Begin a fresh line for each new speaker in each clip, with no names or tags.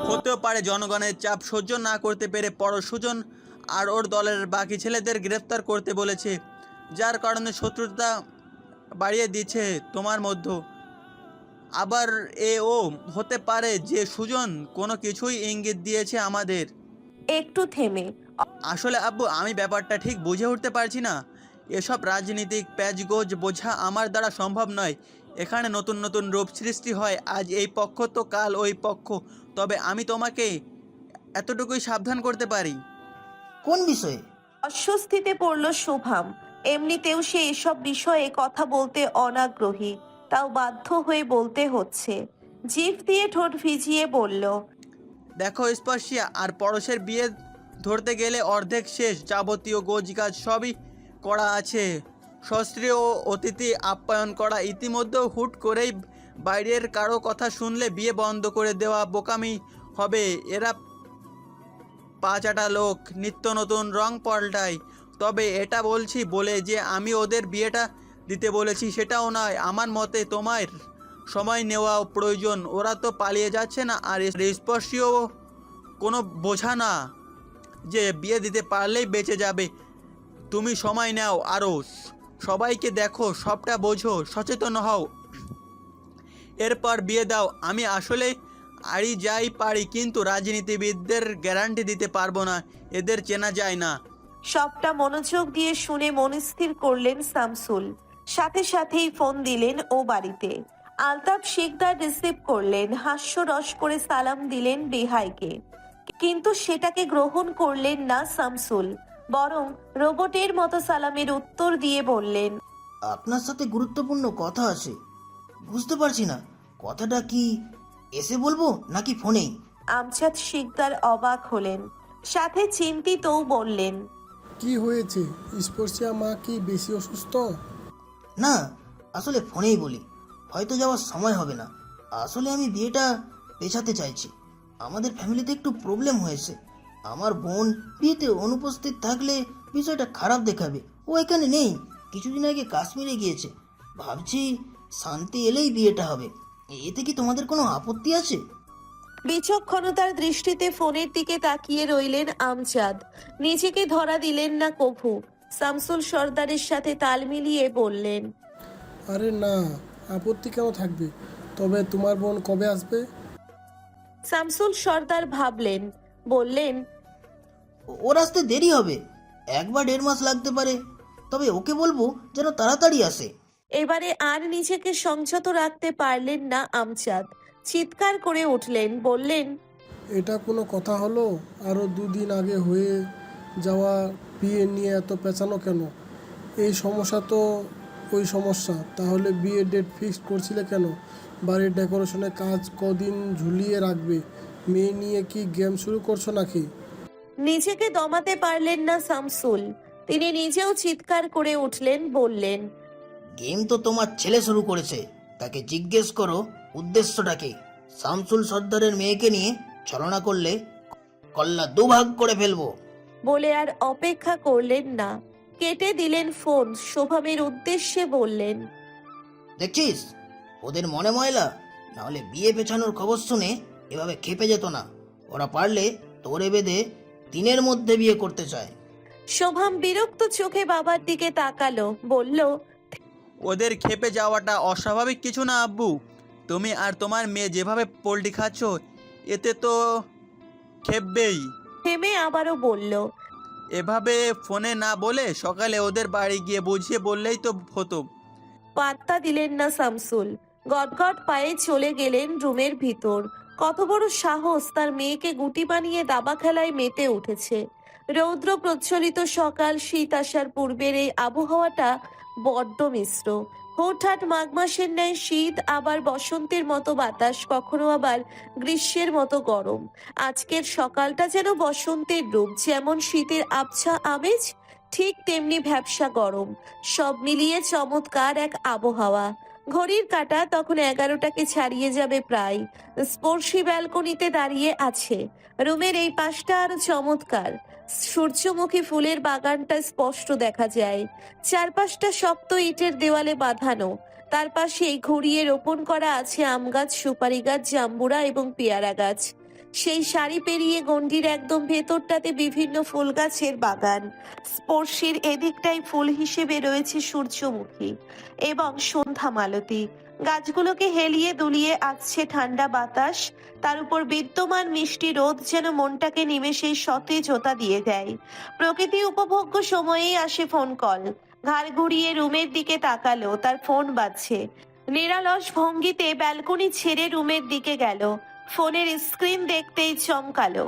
হতেও পারে জনগণের চাপ সহ্য না করতে পেরে সুজন আর ওর দলের বাকি ছেলেদের গ্রেফতার করতে বলেছে, যার কারণে শত্রুতা বাড়িয়ে দিচ্ছে তোমার মধ্যে। আবার ও হতে পারে যে সুজন কোনো কিছুই ইঙ্গিত দিয়েছে আমাদের।
একটু থেমে,
আসলে আব্বু, আমি ব্যাপারটা ঠিক বুঝে উঠতে পারছি না। এসব রাজনীতিক প্যাচগোজ বোঝা আমার দ্বারা সম্ভব নয়। এখানে নতুন নতুন রূপ সৃষ্টি হয়, আজ এই পক্ষ তো কাল ওই পক্ষ। তবে আমি তোমাকে এতটুকুই সাবধান করতে পারি।
কোন বিষয়ে?
অস্বস্তিতে পড়ল শুভাম। এমনিতেও সে এসব বিষয়ে কথা বলতে অনাগ্রহী, তাও বাধ্য হয়ে বলতে হচ্ছে। জিভ দিয়ে ঠোঁট ভিজিয়ে বলল,
দেখো স্পর্শিয়া, আর পরশের বিয়ে ধরতে গেলে অর্ধেক শেষ। যাবতীয় গোজগাজ সবই করা আছে। সস্ত্রীয় ও অতিথি আপ্যায়ন করা। ইতিমধ্যে হুট করেই বাইরের কারো কথা শুনলে বিয়ে বন্ধ করে দেওয়া বোকামি হবে। এরা পাঁচাটা লোক, নিত্য নতুন রং পাল্টায়। তবে এটা বলছি বলে যে আমি ওদের বিয়েটা দিতে বলেছি সেটাও নয়। আমার মতে তোমার সময় নেওয়া প্রয়োজন। ওরা তো পালিয়ে যাচ্ছে না, আর স্পর্শীয় কোনো বোঝা না যে বিয়ে দিতে পারলেই বেঁচে যাবে। তুমি সময় নাও, আরও সবাইকে দেখো, সবটা বোঝো, সচেতন হও, এরপর বিয়ে দাও। আমি আসলে আড়ি যাই পারি, কিন্তু রাজনীতিবিদদের গ্যারান্টি দিতে পারবো না, এদের চেনা যায় না।
সবটা মনোযোগ দিয়ে শুনে মনস্থির করলেন শামসুল। সাথে সাথেই ফোন দিলেন ও বাড়িতে। আলতাফ শিকদার রিসিভ করলেন, হাস্যরস করে সালাম দিলেন বেহাইকে, কিন্তু সেটাকে গ্রহণ করলেন না শামসুল, বরং রোবটের মতো সালামের উত্তর দিয়ে বললেন,
আপনার সাথে গুরুত্বপূর্ণ কথা আছে। বুঝতে পারছি না কথাটা কি এসে বলবো নাকি ফোনেই।
আমজাদ শিকদার অবাক হলেন, সাথে চিন্তিতও বললেন,
কি হয়েছে? স্পর্শিয়া মা কি বেশি অসুস্থ?
না, আসলে ফোনেই বলি, হয়তো যাওয়ার সময় হবে না। আসলে আমি বিয়েটা পেছাতে চাইছি। আমাদের ফ্যামিলিতে একটু প্রবলেম হয়েছে। আমার বোন বিয়েতে অনুপস্থিত থাকলে বিষয়টা খারাপ দেখাবে। ও এখানে নেই, কিছুদিন আগে কাশ্মীরে গিয়েছে। ভাবছি শান্তি এলেই বিয়েটা হবে। এতে কি তোমাদের কোনো আপত্তি আছে?
বিচক্ষণতার দৃষ্টিতে ফোনের দিকে তাকিয়ে রইলেন আমজাদ। নিজেকে ধরা দিলেন না কভু। শামসুল সর্দারের সাথে তাল মিলিয়ে বললেন,
আরে না, আপত্তি কেন থাকবে? তবে তোমার বোন কবে আসবে?
শামসুল সর্দার ভাবলেন, বললেন,
ওর আসতে দেরি হবে, 1 বা 1.5 মাস লাগতে পারে। তবে ওকে বলবো যেন তাড়াতাড়ি আসে।
এবারে আর নিজেকে সংযত রাখতে পারলেন না আমজাদ। চিৎকার করে উঠলেন, বললেন,
এটা কোনো কথা হলো? আরও 2 দিন আগে হয়ে যাওয়া বিয়ে নিয়ে এত পেঁচানো কেন? এই সমস্যা তো ওই সমস্যা। তাহলে বিয়ের ডেট ফিক্সড করছিলে কেন? বাড়ির ডেকোরেশনের কাজ কদিন ঝুলিয়ে রাখবে? মেয়ে নিয়ে কি গেম শুরু করছো নাকি?
নিজেকে দমাতে পারলেন না শামসুল। তিনি নিজেও চিৎকার করে উঠলেন, বললেন,
গেম তো তোমার ছেলে শুরু করেছে। তাকে জিজ্ঞেস করো উদ্দেশ্যটা কি। শামসুল সর্দারের মেয়েকে নিয়ে ছলনা করলে কল্লা দুভাগ করে ফেলবো।
বলে আর অপেক্ষা করলেন না, কেটে দিলেন ফোন। শোভামের উদ্দেশ্যে বললেন,
দেখছিস ওদের মনে ময়লা, নাহলে বিয়ে পেছানোর খবর শুনে এভাবে খেপে যেত না। ওরা পারলে তোরে বেঁধে দিনের মধ্যে বিয়ে করতে চায়।
শোভাম বিরক্ত চোখে বাবার দিকে তাকালো, বলল,
ওদের খেপে যাওয়াটা অস্বাভাবিক কিছু না আব্বু। তুমি আর তোমার মেয়ে যেভাবে পোল্ট্রি খাচ্ছ, এতে তো খেপবেই।
থেমে আবারও বলল,
এভাবে ফোনে না বলে সকালে ওদের বাড়ি গিয়ে বুঝিয়ে বললেই তো হতো।
পাত্তা দিলেন না শামসুল। গটগট পায়ে চলে গেলেন রুমের ভিতর। কত বড় সাহস তার মেয়েকে গুটি বানিয়ে দাবা খেলায় মেতে উঠেছে। রৌদ্র প্রজ্বলিত সকাল, শীত আসার পূর্বের এই আবহাওয়াটা বড্ড মিশ্র। হুটহাট মাঘ মাসের ন্যায় শীত, আবার বসন্তের মতো বাতাস, কখনো আবার গ্রীষ্মের মতো গরম। আজকের সকালটা যেন বসন্তের রূপ। যেমন শীতের আবছা আমেজ, ঠিক তেমনি ভ্যাপসা গরম। সব মিলিয়ে চমৎকার এক আবহাওয়া। ঘড়ির কাঁটা তখন 11টাকে ছাড়িয়ে যাবে প্রায়। স্পর্শী ব্যালকনিতে দাঁড়িয়ে আছে। রুমের এই পাশটা আরো চমৎকার। সূর্যমুখী ফুলের বাগানটা স্পষ্ট দেখা যায়। চারপাশটা শক্ত ইটের দেওয়ালে বাঁধানো। তার পাশেই ঘুরিয়ে রোপণ করা আছে আম গাছ, সুপারি গাছ, জাম্বুরা এবং পেয়ারা গাছ। সেই সারি পেরিয়ে গণ্ডির একদম ভেতরটাতে বিভিন্ন ফুল গাছের বাগান। স্পর্শীর এদিকটাই ফুল হিসেবে রয়েছে সূর্যমুখী এবং সন্ধ্যা মালতী। গাছগুলোকে হেলিয়ে দুলিয়ে আসছে ঠান্ডা বাতাস, তার উপর বিদ্যমান মিষ্টি রোদ যেন মনটাকে নিমেষেই সতেজতা দিয়ে দেয়। প্রকৃতি উপভোগ্য সময়েই আসে ফোন কল। ঘাড় ঘুরিয়ে রুমের দিকে তাকালো, তার ফোন বাজছে। নিরালস ভঙ্গিতে ব্যালকনি ছেড়ে রুমের দিকে গেল। ফোনের স্ক্রিন দেখতেই চমকালো,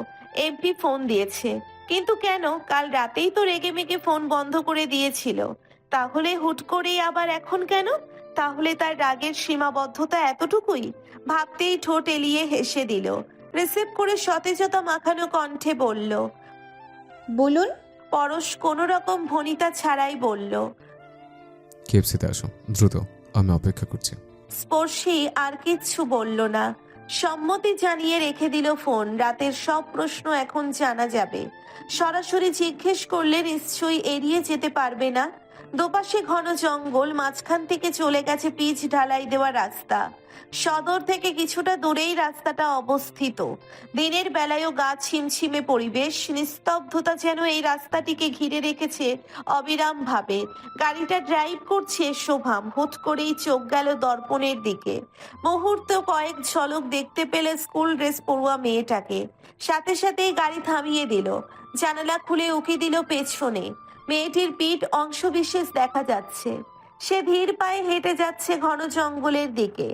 এমপি ফোন দিয়েছে। কিন্তু কেন? কাল রাতেই তো রেগেমেগে ফোন বন্ধ করে দিয়েছিল। তাহলে হুট করেই আবার এখন কেন? তাহলে তার রাগের সীমাবদ্ধতা এতটুকুই? ভাবতেই ঠোঁট এলিয়ে হেসে দিল। রিসিভ করে সতেজতা মাখানো কণ্ঠে বলল।
বলুন।
পরশ কোনো রকম ভনিতা ছাড়াই বলল।
কেএফসিতে আসো দ্রুত, আমি অপেক্ষা করছি।
স্পর্শী আর কিচ্ছু বলল না, সম্মতি জানিয়ে রেখে দিল ফোন। রাতের সব প্রশ্ন এখন জানা যাবে। সরাসরি জিজ্ঞেস করলে নিশ্চয়ই এড়িয়ে যেতে পারবে না। দুপাশে ঘন জঙ্গল, মাঝখান থেকে চলে গেছে পিচ ঢালাই দেওয়া রাস্তা। সদর থেকে কিছুটা দূরেই রাস্তাটা অবস্থিত। দিনের বেলায়ও গা ছিমছিমে পরিবেশ, নিস্তব্ধতা যেন এই রাস্তাটিকে ঘিরে রেখেছে অবিরাম ভাবে। গাড়িটা ড্রাইভ করছে শোভাম। হুট করেই চোখ গেল দর্পণের দিকে। মুহূর্ত কয়েক ঝলক দেখতে পেলে স্কুল ড্রেস পড়ুয়া মেয়েটাকে। সাথে সাথেই গাড়ি থামিয়ে দিল, জানালা খুলে উকি দিল পেছনে। মেয়েটির পিঠ অংশবিশেষ দেখা যাচ্ছে। সে ধীর পায়ে হেঁটে যাচ্ছে ঘন জঙ্গলের দিকে।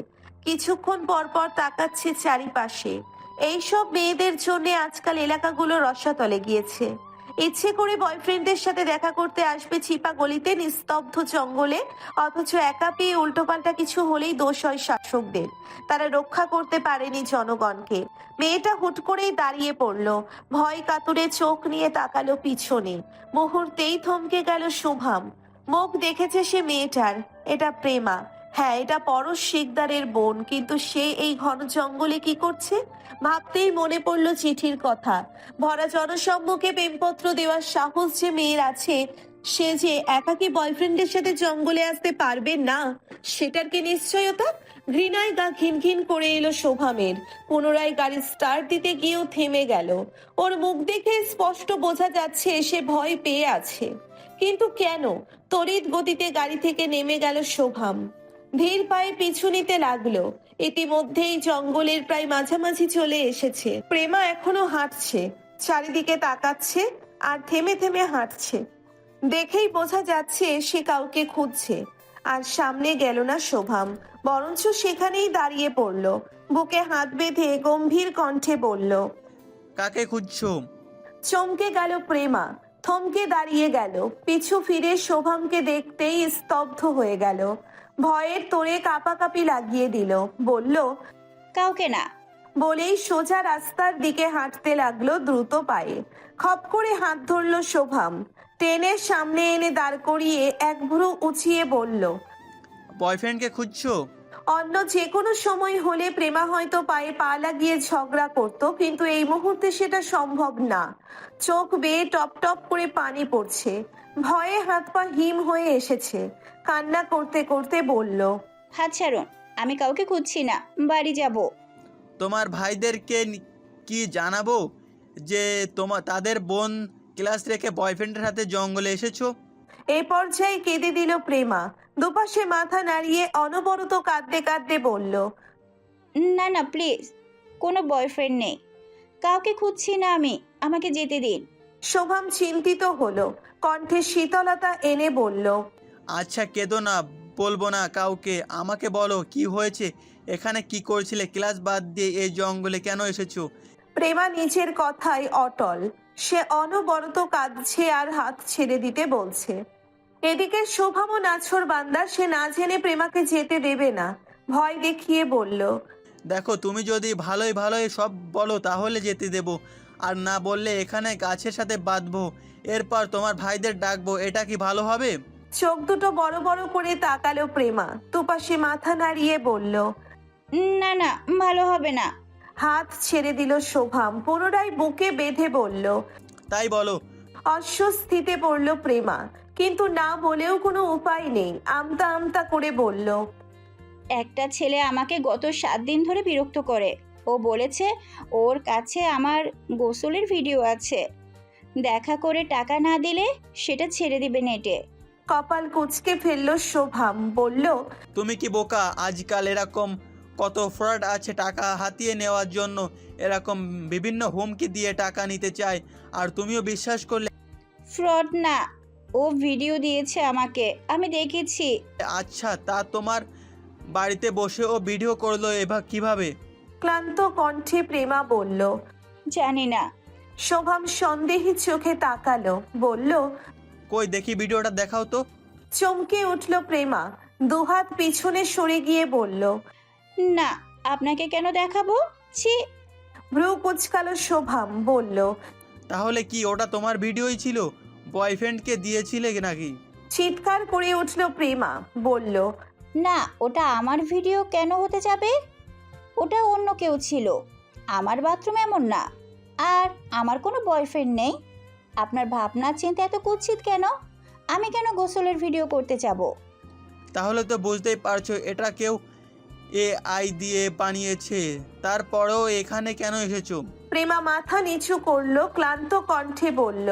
কিছুক্ষণ পর পর তাকাচ্ছে চারিপাশে। এইসব মেয়েদের জন্য আজকাল এলাকাগুলো রসাতলে গিয়েছে। ইচ্ছে করে বয়ফ্রেন্ডের সাথে দেখা করতে আসবে চিপা গলিতে, নিস্তব্ধ জঙ্গলে, অথচ একা পেয়ে উল্টোপাল্টা কিছু হলেই দোষ হয় শাসকদের। তারা রক্ষা করতে পারেনি জনগণকে। মেয়েটা হুট করেই দাঁড়িয়ে পড়ল, ভয় কাতুরে চোখ নিয়ে তাকালো পিছনে। মুহূর্তেই থমকে গেল শোভাম। মুখ দেখেছে সে মেয়েটার, এটা প্রেমা। হ্যাঁ, এটা পরশ শিকদারের বোন। কিন্তু সে এই ঘন জঙ্গলে কি করছে? ভাবতেই মনে পড়ল চিঠির কথা। ভরা জনসম্মুখে প্রেমপত্র দেওয়ার সাহস যে মেয়ের আছে, সে যে একাকী বয়ফ্রেন্ডের সাথে জঙ্গলে আসতে পারবে না, সেটার কি নিশ্চয়তা? ঘৃণায় গা ঘিন ঘিন করে এলো শোভামের। পুনরায় গাড়ি স্টার্ট দিতে গিয়েও থেমে গেল। ওর মুখ দেখে স্পষ্ট বোঝা যাচ্ছে সে ভয় পেয়ে আছে। কিন্তু কেন? তড়িৎ গতিতে গাড়ি থেকে নেমে গেল শোভাম। ধীর পায়ে পিছু নিতে লাগলো। ইতিমধ্যেই জঙ্গলের প্রায় মাঝামাঝি চলে এসেছে। প্রেমা এখনো হাঁটছে, চারিদিকে তাকাচ্ছে আর থেমে থেমে হাঁটছে। দেখেই বোঝা যাচ্ছে সে কাউকে খুঁজছে। আর সামনে গেল না শোভাম, বরঞ্চ সেখানেই দাঁড়িয়ে পড়ল। বুকে হাত বেঁধে গম্ভীর কণ্ঠে বলল।
কাকে খুঁজছো?
চমকে গেল প্রেমা, থমকে দাঁড়িয়ে গেল। পিছু ফিরে শোভামকে দেখতেই স্তব্ধ হয়ে গেল। ভয়ের তোড়ে কাঁপাকাঁপি লাগিয়ে দিল। বলল,
কাউকে না।
বলেই সোজা রাস্তার দিকে হাঁটতে লাগলো দ্রুত পায়ে। খপ করে হাত ধরল শোভাম, টেনে সামনে এনে দাঁড় করিয়ে এক ভ্রু উঁচিয়ে বলল,
বয়ফ্রেন্ডকে খুঁজছো?
অন্য যে কোনো সময় হলে প্রেমা হয়তো পায়ে পা লাগিয়ে ঝগড়া করত, কিন্তু এই মুহূর্তে সেটা সম্ভব না। চোখ বেয়ে টপ টপ করে পানি পড়ছে। ভয়ে হাত পা হিম হয়ে এসেছে। কান্না করতে করতে বলল,
হাত ছাড়ুন, আমি কাউকে খুঁজছি না, বাড়ি যাব।
তোমার ভাইদেরকে কি জানাবো যে তাদের বোন ক্লাস রেখে বয়ফ্রেন্ডের হাতে জঙ্গলে এসেছো?
এই পর্যায়ে কেঁদে দিল প্রেমা। দুপাশে মাথা নাড়িয়ে অনবরত কাঁদতে কাঁদতে বলল,
না না প্লিজ, কোনো বয়ফ্রেন্ড নেই, কাউকে খুঁজছি না আমি, আমাকে যেতে দিন।
শোভাম চিন্তিত হলো, কণ্ঠে শীতলতা এনে বলল,
আচ্ছা কেঁদো না, বলবো না কাউকে। আমাকে বলো কি হয়েছে, এখানে কি করছিলে? ক্লাস বাদ দিয়ে এই জঙ্গলে কেন এসেছো?
প্রেমা নিজের কথায় অটল। সে অনবরত কাঁদছে আর হাত ছেড়ে দিতে বলছে। এদিকে শোভামও নাছর বান্দা, সে না জেনে প্রেমাকে যেতে দেবে না। ভয় দেখিয়ে বলল,
দেখো, তুমি যদি ভালোই ভালোই সব বলো তাহলে যেতে দেবো, আর না বললে এখানে গাছের সাথে বাঁধবো, এরপর তোমার ভাইদের ডাকবো। এটা কি ভালো হবে?
চোখ দুটো বড় বড় করে তাকালো প্রেমা। দুপাশে মাথা নাড়িয়ে বলল,
না না, ভালো হবে না।
হাত ছেড়ে দিল শোভাম। পুনরায় বুকে বেঁধে বলল।
তাই বলো।
অস্বস্তিতে পড়ল প্রেমা, কিন্তু না বলেও কোনো উপায় নেই। আমতা আমতা করে বলল,
একটা ছেলে আমাকে গত 7 দিন ধরে বিরক্ত করে। ও বলেছে ওর কাছে আমার গোসলের ভিডিও আছে, দেখা করে টাকা না দিলে সেটা ছেড়ে দিবে নেটে।
কপাল কুঁচকে ফেলল শোভাম, বলল,
তুমি কি বোকা? আজকাল এরকম কত ফ্রড আছে, টাকা হাতিয়ে নেওয়ার জন্য এরকম বিভিন্ন হুমকি দিয়ে টাকা নিতে চায়, আর তুমিও বিশ্বাস করলে?
ফ্রড না, ও ভিডিও দিয়েছে আমাকে, আমি দেখেছি।
আচ্ছা, তা তোমার বাড়িতে বসে ও ভিডিও করলো এবার কিভাবে?
ক্লান্ত কণ্ঠে প্রেমা বলল।
জানি না।
শোভাম সন্দেহী চোখে তাকালো, বলল,
কই দেখি ভিডিওটা, দেখাও তো।
চমকে উঠল প্রেমা, দুহাত পিছনে সরে গিয়ে বলল।
না, আপনাকে কেন দেখাবো? ছি।
ভ্রু কুচকালো শোভাম, বলল,
তাহলে কি ওটা তোমার ভিডিওই ছিল? বয়ফ্রেন্ডকে দিয়েছিলে নাকি?
চিৎকার করে উঠল প্রেমা, বলল,
না, ওটা আমার ভিডিও কেন হতে যাবে? ওটা অন্য কেউ ছিল। আমার বাথরুম এমন না, আর আমার কোনো বয়ফ্রেন্ড নেই। আপনার ভাবনা চিন্তা এত কুৎসিত কেন? আমি কেন গোসলের ভিডিও করতে যাব?
তাহলে তো বুঝতেই পারছো এটা কেউ এআই দিয়ে বানিয়েছে। তারপরেও এখানে কেন এসেছো?
প্রেমা মাথা নিচু করলো, ক্লান্ত কণ্ঠে বলল,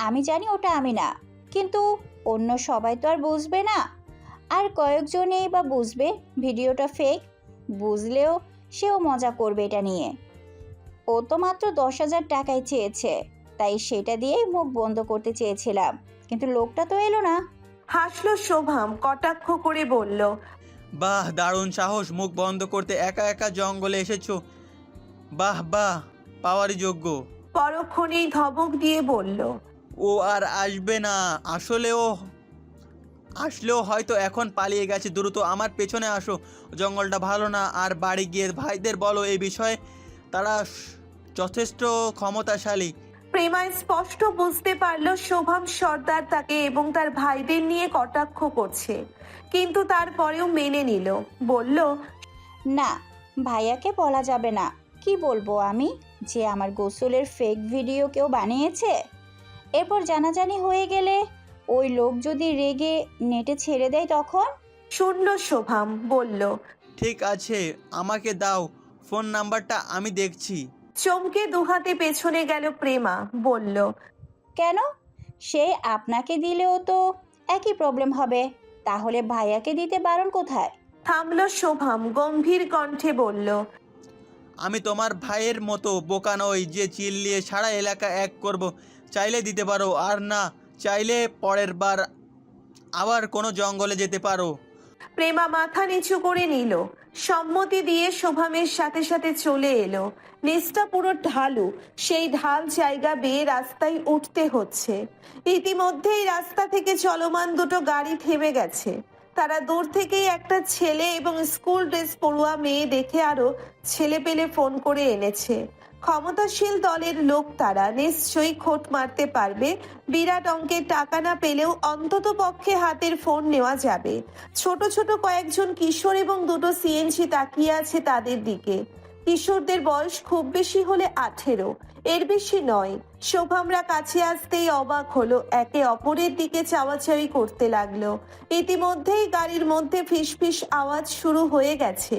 আমি জানি ওটা আমি না, কিন্তু অন্য সবাই তো আর বুঝবে না। আর কয়েকজনেই বা বুঝবে ভিডিওটা ফেক। বুঝলেও সেও মজা করবে এটা নিয়ে। ও তো মাত্র 10,000 টাকাই চেয়েছে, তাই সেটা দিয়েই মুখ বন্ধ করতে চেয়েছিলাম, কিন্তু লোকটা তো এলো না।
হাসলো শোভাম, কটাক্ষ করে বলল,
বাহ, দারুণ সাহস, মুখ বন্ধ করতে একা একা জঙ্গলে এসেছো। বাহ বাহ, পাওয়ারই যোগ্য।
পরক্ষণেই ধমক দিয়ে বলল,
ও আর আসবে না। আসলেও হয়তো এখন পালিয়ে গেছে। দ্রুত আমার পেছনে আসো, জঙ্গলটা ভালো না। আর বাড়ি গিয়ে ভাইদের বলো এই বিষয়ে, তারা যথেষ্ট ক্ষমতাশালী।
প্রেমা স্পষ্ট বুঝতে পারল শোভাম সর্দার তাকে এবং তার ভাইদের নিয়ে কটাক্ষ করছে, কিন্তু তারপরেও মেনে নিল। বলল,
না, ভাইয়াকে বলা যাবে না। কি বলবো আমি যে আমার গোসলের ফেক ভিডিও কেউ বানিয়েছে? এরপর জানাজানি হয়ে গেলে ওই লোক যদি রেগে নেটে ছেড়ে দেয় তখন?
শুনল শোভাম, বলল,
ঠিক আছে, আমাকে দাও ফোন নাম্বারটা, আমি দেখছি।
চমকে দুহাতে পেছনে গেল প্রেমা, বলল,
কেন? সে আপনাকে দিলেও তো একই প্রবলেম হবে, তাহলে ভাইয়াকে দিতে বারণ কোথায়?
থামল শোভাম, গম্ভীর কণ্ঠে বলল,
আমি তোমার ভাইয়ের মতো বোকা নই যে চিল্লিয়ে সারা এলাকা এক করব। চাইলে দিতে পারো, আর না চাইলে পরের বার আবার কোনো জঙ্গলে যেতে পারো।
প্রেমা মাথা নিচু করে নিল, সম্মতি দিয়ে শোভামের সাথে সাথে চলে এলো। নিচটা পুরো ঢালু, সেই ঢাল জায়গা বেয়ে রাস্তায় উঠতে হচ্ছে। ইতিমধ্যেই রাস্তা থেকে চলমান দুটো গাড়ি থেমে গেছে। তারা দূর থেকেই একটা ছেলে এবং স্কুল ড্রেস পড়ুয়া মেয়ে দেখে আরো ছেলে পেলে ফোন করে এনেছে। ক্ষমতাশীল দলের লোক, তারা নিশ্চয়ই খোট মারতে পারবে। বিরাট অঙ্কের টাকা না পেলেও অন্তত পক্ষে হাতের ফোন নেওয়া যাবে। ছোট ছোট কয়েকজন কিশোর এবং দুটো সিএনজি তাকিয়ে আছে তাদের দিকে। কিশোরদের বয়স খুব বেশি হলে 18, এর বেশি নয়। শোভামরা কাছে আসতেই অবাক হলো, একে অপরের দিকে চাওয়াচাওয়ি করতে লাগলো। ইতিমধ্যেই গাড়ির মধ্যে ফিসফিস আওয়াজ শুরু হয়ে গেছে।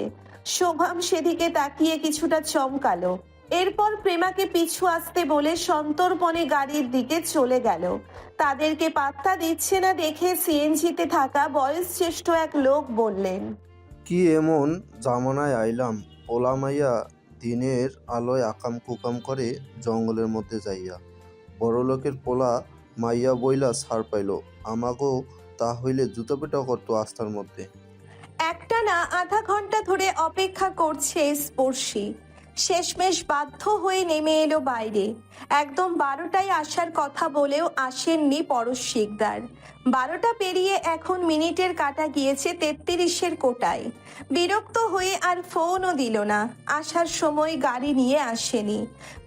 শোভাম সেদিকে তাকিয়ে কিছুটা চমকালো। এরপর প্রেমাকে পিছু আসতে বলে সন্তর্পণে গাড়ির দিকে চলে গেল। তাদেরকে পাত্তা দিচ্ছে না দেখে সিএনজিতে থাকা বয়সজ্যেষ্ঠ এক লোক বললেন,
কি এমন জামানায় আইলাম, পোলা মাইয়া দিনের আলোয় আকাম কুকাম করে জঙ্গলের মধ্যে যাইয়া। বড়লোকের পোলা মাইয়া বইলা ছাড় পাইল, আমাকেও তা হইলে জুতো পেটাও করতো আস্থার মধ্যে।
একটানা আধা ঘন্টা ধরে অপেক্ষা করছে স্পর্শী। শেষমেশ বাধ্য হয়ে নেমে এলো বাইরে। একদম 12টায় আসার কথা বলেও আসেননি পরশ শিকদার। 12টা পেরিয়ে এখন মিনিটের কাটা গিয়েছে 33-এর কোটায়। বিরক্ত হয়ে আর ফোনও দিল না। আসার সময় গাড়ি নিয়ে আসেনি।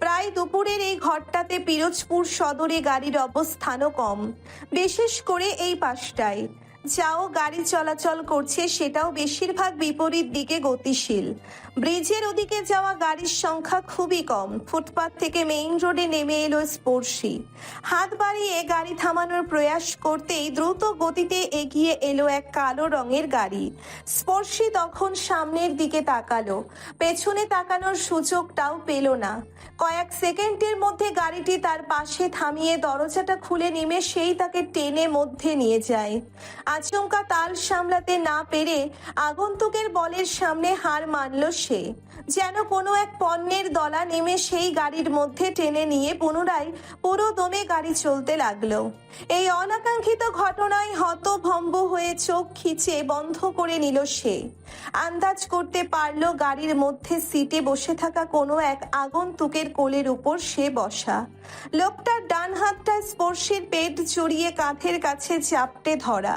প্রায় দুপুরের এই ঘরটাতে পিরোজপুর সদরে গাড়ির অবস্থানও কম, বিশেষ করে এই পাশটায়। যাও গাড়ি চলাচল করছে সেটাও বেশিরভাগ বিপরীত দিকে গতিশীল। ব্রিজের ওদিকে যাওয়া গাড়ির সংখ্যা খুবই কম। ফুটপাত থেকে মেইন রোডে নেমে এলো স্পর্শী। হাত বাড়িয়ে গাড়ি থামানোর প্রয়াস করতেই দ্রুত গতিতে এগিয়ে এলো এক কালো রঙের গাড়ি। স্পর্শী তখন সামনের দিকে তাকালো, পেছনে তাকানোর সুযোগটাও পেল না। কয়েক সেকেন্ডের মধ্যে গাড়িটি তার পাশে থামিয়ে দরজাটা খুলে নিমেষেই তাকে টেনে মধ্যে নিয়ে যায়। আচমকা তাল সামলাতে না পেরে আগন্তুকের বলের সামনে হার মানল সে। যেন কোনো এক পণ্যের দলা নেমে সেই গাড়ির মধ্যে টেনে নিয়ে পুনরায় পুরো দমে গাড়ি চলতে লাগলো। এই অনাকাঙ্ক্ষিত ঘটনায় হতভম্ব হয়ে চোখ খিচে বন্ধ করে নিল সে। আন্দাজ করতে পারল গাড়ির মধ্যে সিটে বসে থাকা কোনো এক আগন্তুকের কোলের উপর সে বসা। লোকটার ডান হাতটা স্পর্শের পেট জড়িয়ে কাঁধের কাছে চাপটে ধরা।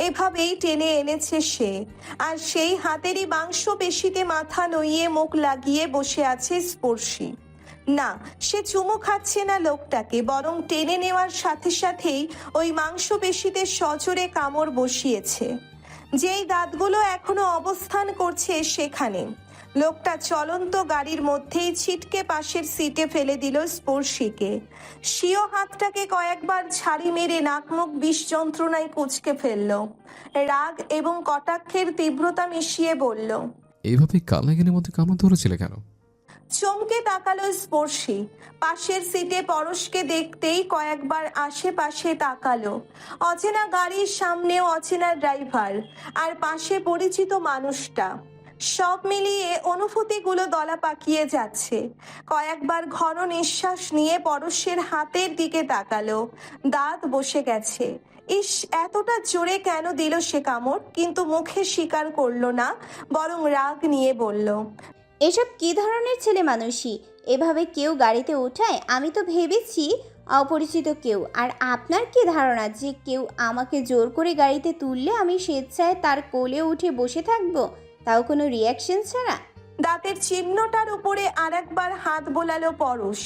এভাবেই টেনে এনেছে সে, আর সেই হাতেরই মাংসপেশিতে মাথা নইয়ে মুখ লাগিয়ে বসে আছে স্পর্শী। না, সে চুমু খাচ্ছে না লোকটাকে, বরং টেনে নেওয়ার সাথে সাথেই ওই মাংসপেশিতে সজোরে কামড় বসিয়েছে, যেই দাঁতগুলো এখনো অবস্থান করছে সেখানে। লোকটা চলন্ত গাড়ির মধ্যেই ছিটকে পাশের সিটে ফেলে দিল স্পর্শীকে। স্বীয় হাতটাকে কয়েকবার ঝাড়ি মেরে নাকমুখ বিষ যন্ত্রণায় কুঁচকে ফেলল। রাগ এবং কটাক্ষের তীব্রতা মিশিয়ে বলল,
এইভাবে কালনাগিনের মধ্যে কামড় ধরেছিলে কেন?
চমকে তাকালো স্পর্শী। পাশের সিটে পরশকে দেখতেই কয়েকবার আশেপাশে তাকালো। অচেনা গাড়ির সামনে অচেনা ড্রাইভার, আর পাশে পরিচিত মানুষটা। সব মিলিয়ে অনুভূতিগুলো দলা পাকিয়ে যাচ্ছে। কয়েকবার ঘন নিঃশ্বাস নিয়ে পরশের হাতের দিকে তাকালো। দাঁত বসে গেছে। ইস, এতটা জোরে কেন দিল সে কামড়? কিন্তু মুখে স্বীকার করলো না, বরং রাগ নিয়ে বলল,
এসব কি ধরনের ছেলে মানুষই এভাবে কেউ গাড়িতে ওঠায়? আমি তো ভেবেছি অপরিচিত কেউ। আর আপনার কি ধারণা যে কেউ আমাকে জোর করে গাড়িতে তুললে আমি স্বেচ্ছায় তার কোলে উঠে বসে থাকবো, তাও কোনো রিয়াকশন ছাড়া?
দাঁতের চিহ্নটার উপরে আরেকবার হাত বোলালো পরশ।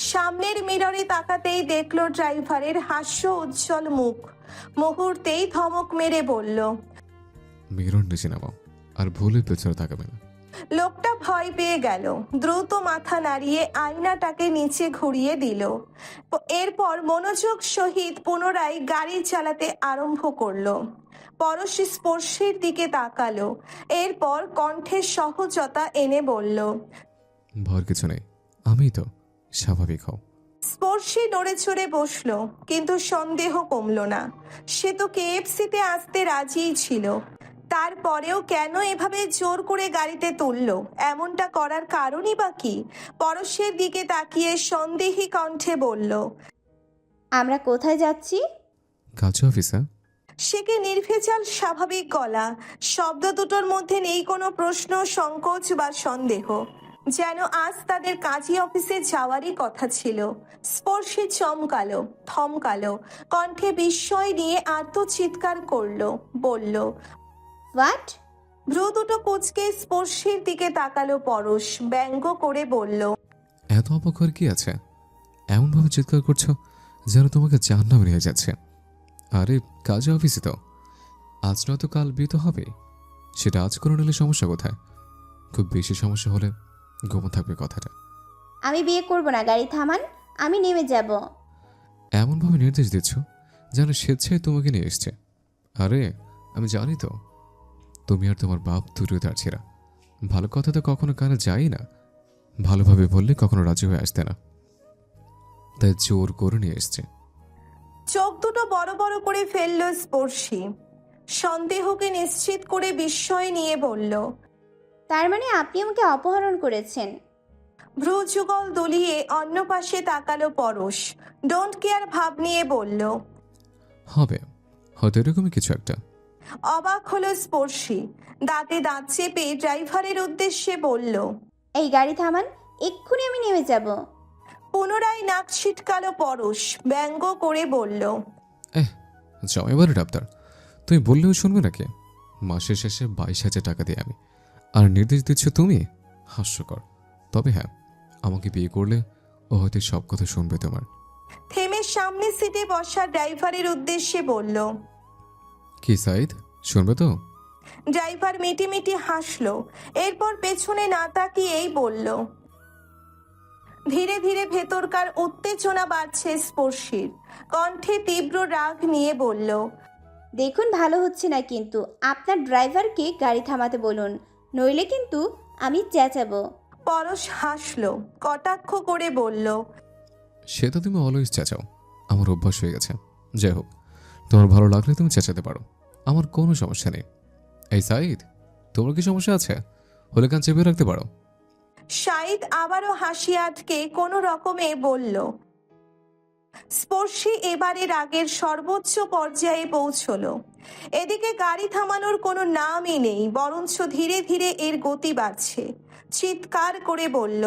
সামনের মিররে তাকাতেই দেখলো ড্রাইভারের হাস্য উজ্জ্বল মুখ। মুহূর্তেই ধমক মেরে বলল,
মিরর নিচে নামাও, আর ভুলে পেছনে তাকাবে না।
লোকটা ভয় পেয়ে গেল। দ্রুত মাথা নাড়িয়ে আয়নাটাকে নিচে ঘুরিয়ে দিল। এরপর মনোযোগ সহিত পুনরায় গাড়ি চালাতে আরম্ভ করলো। পরশ স্পর্শের দিকে তাকালো, এরপর কণ্ঠে সহজতা এনে বলল,
ভয়ের কিছু নেই, আমি তো, স্বাভাবিক হও।
স্পর্শী নড়ে চড়ে বসলো, কিন্তু সন্দেহ কমলো না। সে তো কেএফসিতে আসতে রাজিই ছিল। তারপরেও কেন এভাবে জোর করে গাড়িতে তুললো? এমনটা করার কারণই বা কি? পরশের দিকে তাকিয়ে সন্দেহী কণ্ঠে বলল,
আমরা কোথায় যাচ্ছি?
কাছে অফিসে।
সে কি নির্ভেজাল স্বাভাবিক গলা। শব্দ দুটোর মধ্যে নেই কোনো প্রশ্ন, সংকোচ বা সন্দেহ। যেন আজ তাদের কাজী অফিসে যাওয়ারই কথা ছিল। স্পর্শে চমকালো, থমকালো, কণ্ঠে বিস্ময় নিয়ে আর্তচিৎকার করলো, বলল,
হোয়াট?
ভ্রু দুটো কুঁচকে স্পর্শের দিকে তাকালো পরশ, ব্যঙ্গ করে বলল,
এত অবাক হওয়ার কি আছে? এমনভাবে চিৎকার করছো যেন তোমাকে জাহান্নামে নিয়ে যাচ্ছে। আরে কাজে অফিসে তো, আজ নয়তো কাল বিয়ে তো হবে। সেটা আজ করে নিলে সমস্যা কোথায়? খুব বেশি সমস্যা হলে গোপন থাকবে কথাটা।
আমি বিয়ে করব না, গাড়ি থামান, আমি নেমে যাব।
এমনভাবে নির্দেশ দিচ্ছ যেন স্বেচ্ছায় তোমাকে নিয়ে এসছে। আরে আমি জানি তো তুমি আর তোমার বাপ দুটোই তার ছেঁড়া। ভালো কথা তো কখনো কানে যাই না, ভালোভাবে বললে কখনো রাজি হয়ে আসতে না, তাই জোর করে নিয়ে এসছে।
চোখ দুটো বড় বড় করে ফেলল স্পর্শী। সন্দেহকে নিশ্চিত করে বিস্ময় নিয়ে বলল,
তার মানে আপনি আমাকে অপহরণ করেছেন?
ভ্রু যুগল দুলিয়ে অন্য পাশে তাকালো পরশ। ডোন্ট কেয়ার ভাব নিয়ে বলল,
হবে, হয়তো এরকমই কিছু একটা।
অবাক হলো স্পর্শী। দাঁতে দাঁত চেপে ড্রাইভারের উদ্দেশ্যে বলল,
এই গাড়ি থামান, এক্ষুনি আমি নেমে যাব।
পুনরায় নাক ছিটকালো পরশ, ব্যঙ্গ করে বলল,
যাও এবারে ডাক্তার, তুমি বললেও শুনবে নাকি? মাসের শেষে 22,000 টাকা দিয়ে আমি, আর নির্দেশ দিচ্ছ তুমি? হাস্যকর। তবে হ্যাঁ, আমাকে বিয়ে করলে ও হয়তো সব কথা শুনবে তোমার।
থেমে সামনে সিটে বসা ড্রাইভারের উদ্দেশ্যে বলল,
কি সাইদ, শুনবে তো?
ড্রাইভার মিটিমিটি হাসলো, এরপর পেছনে না তাকিয়েই বলল। ধীরে ধীরে ভেতরকার উত্তেজনা বাড়ছে স্পর্শীর, কণ্ঠে তীব্র রাগ নিয়ে বলল।
দেখুন ভালো হচ্ছে না, কিন্তু আপনার ড্রাইভারকে গাড়ি থামাতে বলুন, নইলে কিন্তু আমি চেঁচাবো।
পরশ হাসলো, কটাক্ষ করে বলল।
সে তো তুমি অলওয়েজ চেঁচাও, আমার অভ্যাস হয়ে গেছে। যাই হোক, তোমার ভালো লাগলে তুমি চেঁচাতে পারো, আমার কোনো সমস্যা নেই। এই সাইদ, তোমার কি সমস্যা আছে? হলে কান চেপে রাখতে পারো।
শাহিদ আবারও হাসি আটকে কোনো রকমে বলল। স্পর্শী এবারে রাগের সর্বোচ্চ পর্যায়ে পৌঁছলো। এদিকে গাড়ি থামানোর কোনো নামই নেই, বরঞ্চ ধীরে ধীরে এর গতি বাড়ছে। চিৎকার করে বলল।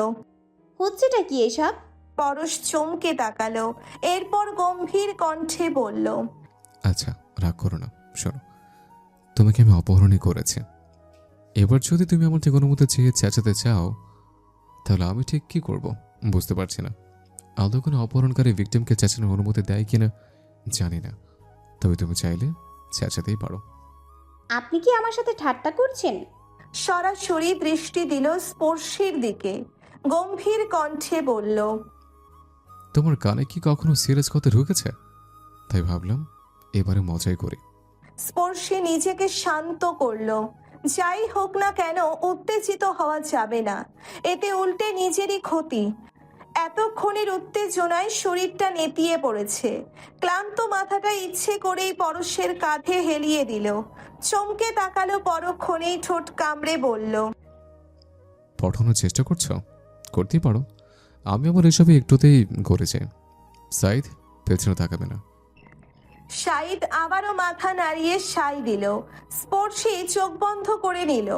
হচ্ছেটা কি এসব?
পরশ চমকে তাকালো, এরপর গম্ভীর কণ্ঠে বলল।
আচ্ছা, রাগ করো না। শোনো, তোমাকে আমি অপহরণই করেছি। এবার যদি তুমি আমার থেকে অনুমতি চেয়ে চেঁচাতে চাও, তাহলে আমি ঠিক কি করব বুঝতে পারছি না। আদৌ কোনো অপহরণকারী ভিকটিমকে চেঁচানোর অনুমতি দেয় কিনা জানি না, তবে তুমি চাইলে চেঁচাতেই পারো।
আপনি কি আমার সাথে ঠাট্টা করছেন?
সরাসরি দৃষ্টি দিল স্পর্শীর দিকে, গম্ভীর কণ্ঠে বলল।
তোমার কানে কি কখনো সিরিয়াস কথা ঢুকেছে? তাই ভাবলাম এবারে মজাই করি।
স্পর্শী নিজেকে শান্ত করলো। যাই হোক না কেন, উত্তেজিত হওয়া যাবে না, এতে উল্টে নিজেরই ক্ষতি। এতক্ষণের উত্তেজনায় শরীরটা নেতিয়ে পড়েছে। ক্লান্ত মাথাটা ইচ্ছে করেই পরশের কাঁধে হেলিয়ে দিল। চমকে তাকালো পরক্ষণেই, ঠোঁট কামড়ে বলল।
পড়ানোর চেষ্টা করছো? করতেই পারো, আমি আমার এসবে একটুতেই করেছি। সাইদ, পেছনে তাকাবে না।
শাহিদ আবারও মাথা নাড়িয়ে সাই দিল। স্পর্শী চোখ বন্ধ করে নিল।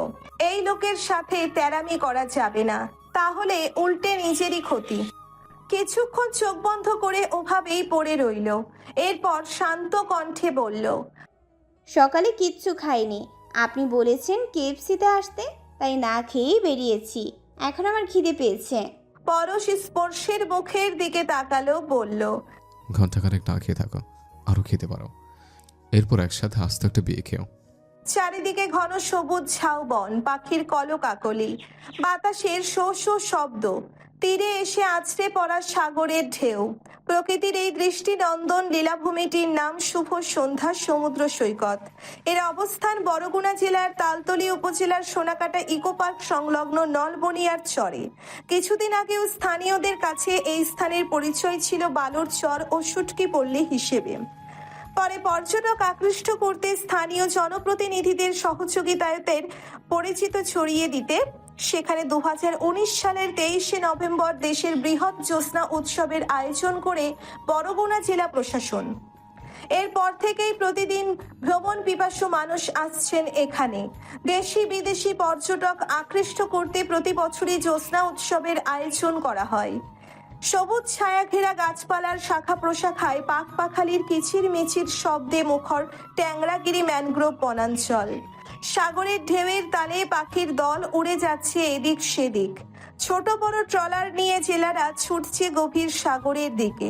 এই লোকের সাথে তেরামি করা যাবে না, তাহলে উল্টে নিজেরই ক্ষতি। কিছুক্ষণ চোখ বন্ধ করে ওভাবেই পড়ে রইল, এরপর শান্ত কণ্ঠে বলল।
সকালে কিচ্ছু খাইনি, আপনি বলেছেন কেএফসিতে আসতে, তাই না খেয়েই বেরিয়েছি। এখন আমার খিদে পেয়েছে।
পরশ স্পর্শের মুখের দিকে তাকালো, বলল।
ঘন্টাখানেক না খেয়ে থাকো, আরও খেতে পারো। এরপর একসাথে আস্তে একটা বিয়ে খেও।
চারিদিকে ঘন সবুজ ঝাউবন, পাখির কলকাকলি, বাতাসের শো শো শব্দ, তীরে এসে আছড়ে পড়া সাগরের ঢেউ। প্রকৃতির এই দৃষ্টিনন্দন লীলাভূমিটির নাম শুভ সন্ধ্যা সমুদ্র সৈকত। এর অবস্থান বরগুনা জেলার তালতলী উপজেলার সোনাকাটা ইকো পার্ক সংলগ্ন নলবনিয়ার চরে। কিছুদিন আগেও স্থানীয়দের কাছে এই স্থানের পরিচয় ছিল বালুর চর ও শুটকি পল্লী হিসেবে। পরে পর্যটক আকৃষ্ট করতে স্থানীয় জনপ্রতিনিধিদের সহযোগিতায়তের পরিচিত ছড়িয়ে দিতে সেখানে 2019 সালের 23শে নভেম্বর দেশের বৃহৎ জ্যোৎস্না উৎসবের আয়োজন করে বরগুনা জেলা প্রশাসন। এরপর থেকেই প্রতিদিন ভ্রমণ পিপাসু মানুষ আসছেন এখানে। দেশি বিদেশি পর্যটক আকৃষ্ট করতে প্রতি বছরই জ্যোৎস্না উৎসবের আয়োজন করা হয়। সবুজ ছায়া ঘেরা গাছপালার শাখা প্রশাখায় পাখপাখালির কিচির মিচির শব্দে মুখর ট্যাংরাগিরি ম্যানগ্রোভ বনাঞ্চল। সাগরের ঢেউয়ের তালে পাখির দল উড়ে যাচ্ছে এদিক সেদিক। ছোট বড় ট্রলার নিয়ে জেলারা ছুটছে গভীর সাগরের দিকে।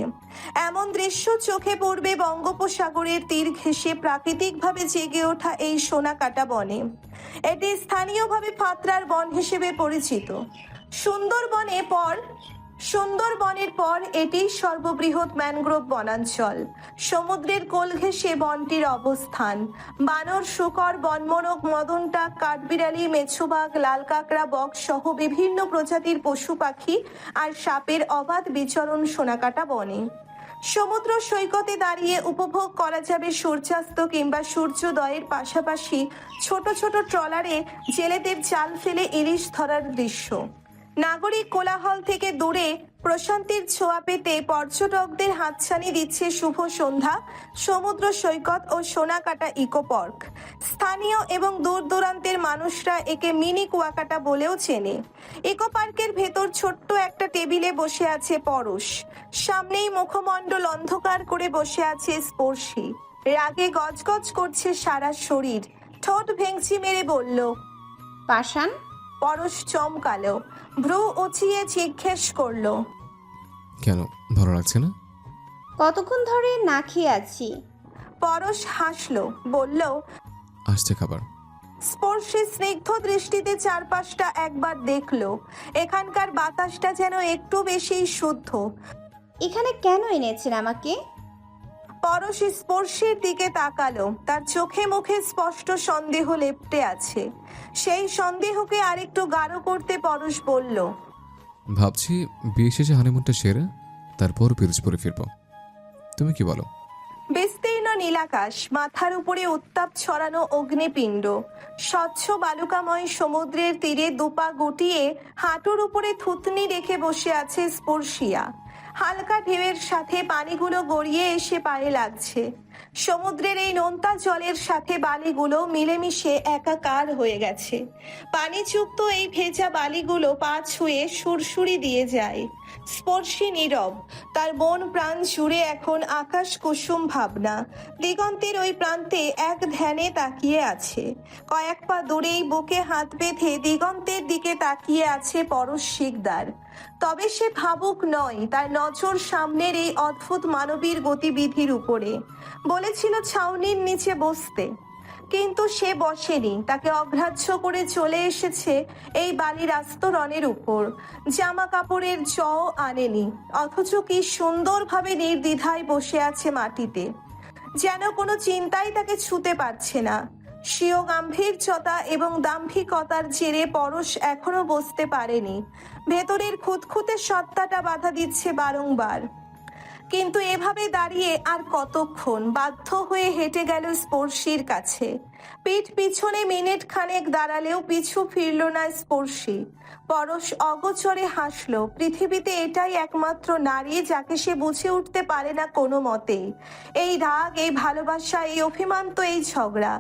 এমন দৃশ্য চোখে পড়বে বঙ্গোপসাগরের তীর ঘেঁষে প্রাকৃতিকভাবে জেগে ওঠা এই সোনাকাটা বনে। এটি স্থানীয়ভাবে ফাতরার বন হিসেবে পরিচিত। সুন্দরবনের পর এটি সর্ববৃহৎ ম্যানগ্রোভ বনাঞ্চল। সমুদ্রের কোল ঘেঁষে বনটির অবস্থান। বানর, শূকর, বনমোরগ, মদনটাক, কাঠবিড়ালি, মেছোবাঘ, লাল কাঁকড়া, বক সহ বিভিন্ন প্রজাতির পশু পাখি আর সাপের অবাধ বিচরণ সোনাকাটা বনে। সমুদ্র সৈকতে দাঁড়িয়ে উপভোগ করা যাবে সূর্যাস্ত কিংবা সূর্যোদয়ের পাশাপাশি ছোট ছোট ট্রলারে জেলেদের জাল ফেলে ইলিশ ধরার দৃশ্য। নাগরিক কোলাহল থেকে দূরে প্রশান্তির ছোঁয়া পেতে পর্যটকদের হাতছানি দিচ্ছে শুভ সন্ধ্যা সমুদ্র সৈকত ও সোনাকাটা ইকো পার্ক। স্থানীয় এবং দূর দূরান্তের মানুষরা একে মিনি কুয়াকাটা বলেও চেনে। ইকো পার্কের ভেতর ছোট্ট একটা টেবিলে বসে আছে পরশ। সামনেই মুখমণ্ডল অন্ধকার করে বসে আছে স্পর্শী। রাগে গজগজ করছে সারা শরীর। ঠোঁট ভেঙচি মেরে বলল।
পাষাণ।
পরশ চমকালো, ভ্রু উঁচিয়ে জিজ্ঞেস করলো।
কেন, ভালো লাগছে না?
কতক্ষণ ধরে না খেয়ে আছি।
পরশ হাসলো, বলল,
আসছে খাবার।
স্পর্শী স্নিগ্ধ দৃষ্টিতে চারপাশটা একবার দেখলো। এখানকার বাতাসটা যেন একটু বেশি শুদ্ধ।
এখানে কেন এনেছেন আমাকে?
পরশ স্পর্শীর দিকে তাকালো। তার চোখে মুখে স্পষ্ট সন্দেহ লেপ্টে আছে। সেই সন্দেহকে আরেকটু গাঢ় করতে পরশ বলল,
ভাবছি বিয়ে শেষে হানিমুনটা সেরে তারপর পিরোজপুরে ফিরবো। তুমি কি বলো?
বিস্তীর্ণ নীলাকাশ, মাথার উপরে উত্তাপ ছড়ানো অগ্নিপিণ্ড, স্বচ্ছ বালুকাময় সমুদ্রের তীরে দুপা গুটিয়ে হাঁটুর উপরে থুতনি রেখে বসে আছে স্পর্শিয়া। হালকা ঢেউয়ের সাথে পানিগুলো গড়িয়ে এসে পায়ে লাগছে। সমুদ্রের এই নোনতা জলের সাথে বালিগুলো মিলেমিশে একাকার হয়ে গেছে। পানিযুক্ত এই ভেজা বালিগুলো পা ছুঁয়ে সুরসুরি দিয়ে যায়। স্পর্শী নীরব, তার মন প্রাণ জুড়ে এখন আকাশ কুসুম ভাবনা। দিগন্তের ওই প্রান্তে এক ধ্যানে তাকিয়ে আছে। কয়েক পা দূরেই বুকে হাত বেঁধে দিগন্তের দিকে তাকিয়ে আছে পরশ শিকদার। তবে সে ভাবুক নয়, তার নজর সামনের এই অদ্ভুত মানবীর গতিবিধির উপরে। বলেছিল ছাউনির নিচে বসতে, কিন্তু সে বসেনি। তাকে অগ্রাহ্য করে চলে এসেছে এই বালির আস্তরণের উপর। জামা কাপড়ের জও আনেনি, অথচ কি সুন্দরভাবে নির্দ্বিধায় বসে আছে মাটিতে, যেন কোনো চিন্তাই তাকে ছুতে পারছে না। স্বীয় গাম্ভীর্যতা এবং দাম্ভিকতার জেরে পরশ এখনো বসতে পারেনি। ভেতরের খুঁতখুঁতে সত্তাটা বাধা দিচ্ছে বারংবার। কিন্তু এভাবে দাঁড়িয়ে আর কতক্ষণ? বাধ্য হয়ে হেঁটে গেল স্পর্শীর কাছে। পিঠ পিছনে মিনিট খানেক দাঁড়ালেও পিছু ফিরল না স্পর্শী। পরশ অগোচরে হাসল। পৃথিবীতে এটাই একমাত্র নারী যাকে সে বুঝে উঠতে পারে না কোনো মতেই। এই রাগ, এই ভালোবাসা, এই অভিমান তো এই ঝগড়া।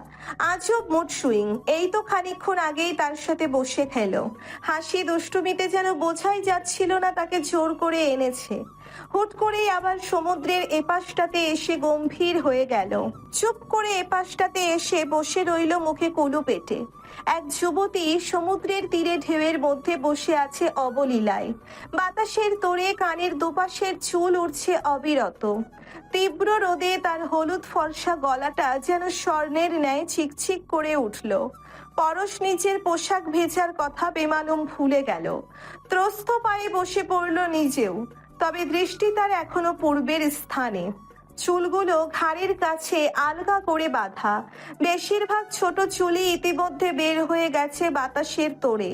আজব মুড সুইং। এই তো খানিকক্ষণ আগেই তার সাথে বসে খেলো। হাসি দুষ্টুমিতে যেন বোঝাই যাচ্ছিল না তাকে জোর করে এনেছে। হুট করেই আবার সমুদ্রের এপাশটাতে এসে গম্ভীর হয়ে গেল। চুপ করে এপাশটাতে এসে বসে রইল মুখে কুলু পেটে। এক যুবতী সমুদ্রের তীরে ঢেউয়ের মধ্যে বসে আছে অবলীলায়। বাতাসের তোড়ে কানের দুপাশের চুল উড়ছে অবিরত। তীব্র রোদে তার হলুদ ফর্সা গলাটা যেন স্বর্ণের ন্যায় চিকচিক করে উঠল। পরশ নিচের পোশাক ভেজার কথা বেমালুম ভুলে গেল। ত্রস্ত পায়ে বসে পড়ল নিজেও। তবে দৃষ্টি তার এখনো পূর্বের স্থানে। চুলগুলো ঘাড়ের কাছে আলগা করে বাঁধা। বেশিরভাগ ছোট চুলই ইতিমধ্যে বের হয়ে গেছে বাতাসের তোড়ে।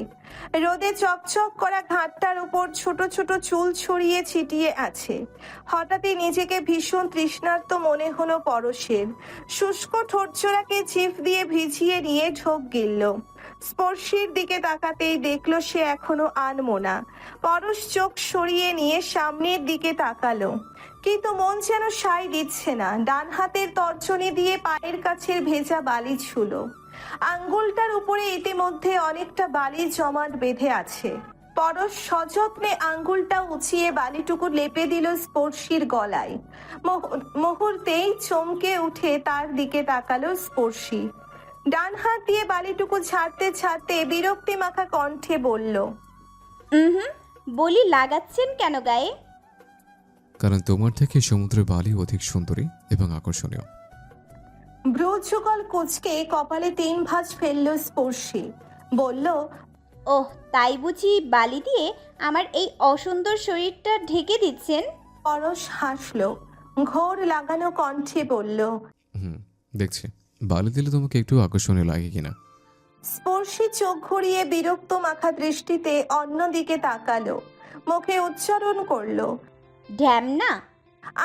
রোদে চকচক করা ঘাটটার উপর ছোট ছোট চুল ছড়িয়ে ছিটিয়ে আছে। হঠাৎই নিজেকে ভীষণ তৃষ্ণার্ত মনে হলো পরশের। শুষ্ক ঠোঁটজোড়াকে জিভ দিয়ে ভিজিয়ে নিয়ে ঢোক গিলল। স্পর্শীর দিকে তাকাতেই দেখলো সে এখনো আনমনা। পরশ চোখ সরিয়ে নিয়ে সামনের দিকে তাকালো, কিন্তু মন যেন সায় দিচ্ছে না। ডান হাতের তর্জনী দিয়ে পায়ের কাছের ভেজা বালি ছুলো। আঙ্গুলটার উপরে ইতিমধ্যে অনেকটা বালি জমাট বেঁধে আছে। পরশ সযত্নে আঙ্গুলটা উঁচিয়ে বালিটুকু লেপে দিল স্পর্শীর গলায়। মুহূর্তেই চমকে উঠে তার দিকে তাকালো স্পর্শী। ডান হাত দিয়ে বালিটুকু ছাড়তে ছাড়তে বিরক্তি মাখা কণ্ঠে বলল,
বলি লাগাচ্ছেন কেন গায়ে?
কারণ তোমার থেকে সমুদ্রের বালি অধিক সুন্দরী এবং আকর্ষণীয়।
ভ্রুযুগল কুচকে কপালে 3 ভাঁজ ফেলল স্পর্শী। বলল,
ওহ, তাই বুঝি বালি দিয়ে আমার এই অসুন্দর শরীরটা ঢেকে দিচ্ছেন?
পরশ হাসল। ঘোর লাগানো কণ্ঠে বলল,
দেখছি বালি দিলে তোমাকে একটু আকর্ষণীয় লাগে কিনা।
স্পর্শী চোখ ঘুরিয়ে বিরক্ত মাখা দৃষ্টিতে অন্যদিকে তাকালো। মুখে উচ্চারণ করলো,
ঢ্যামনা।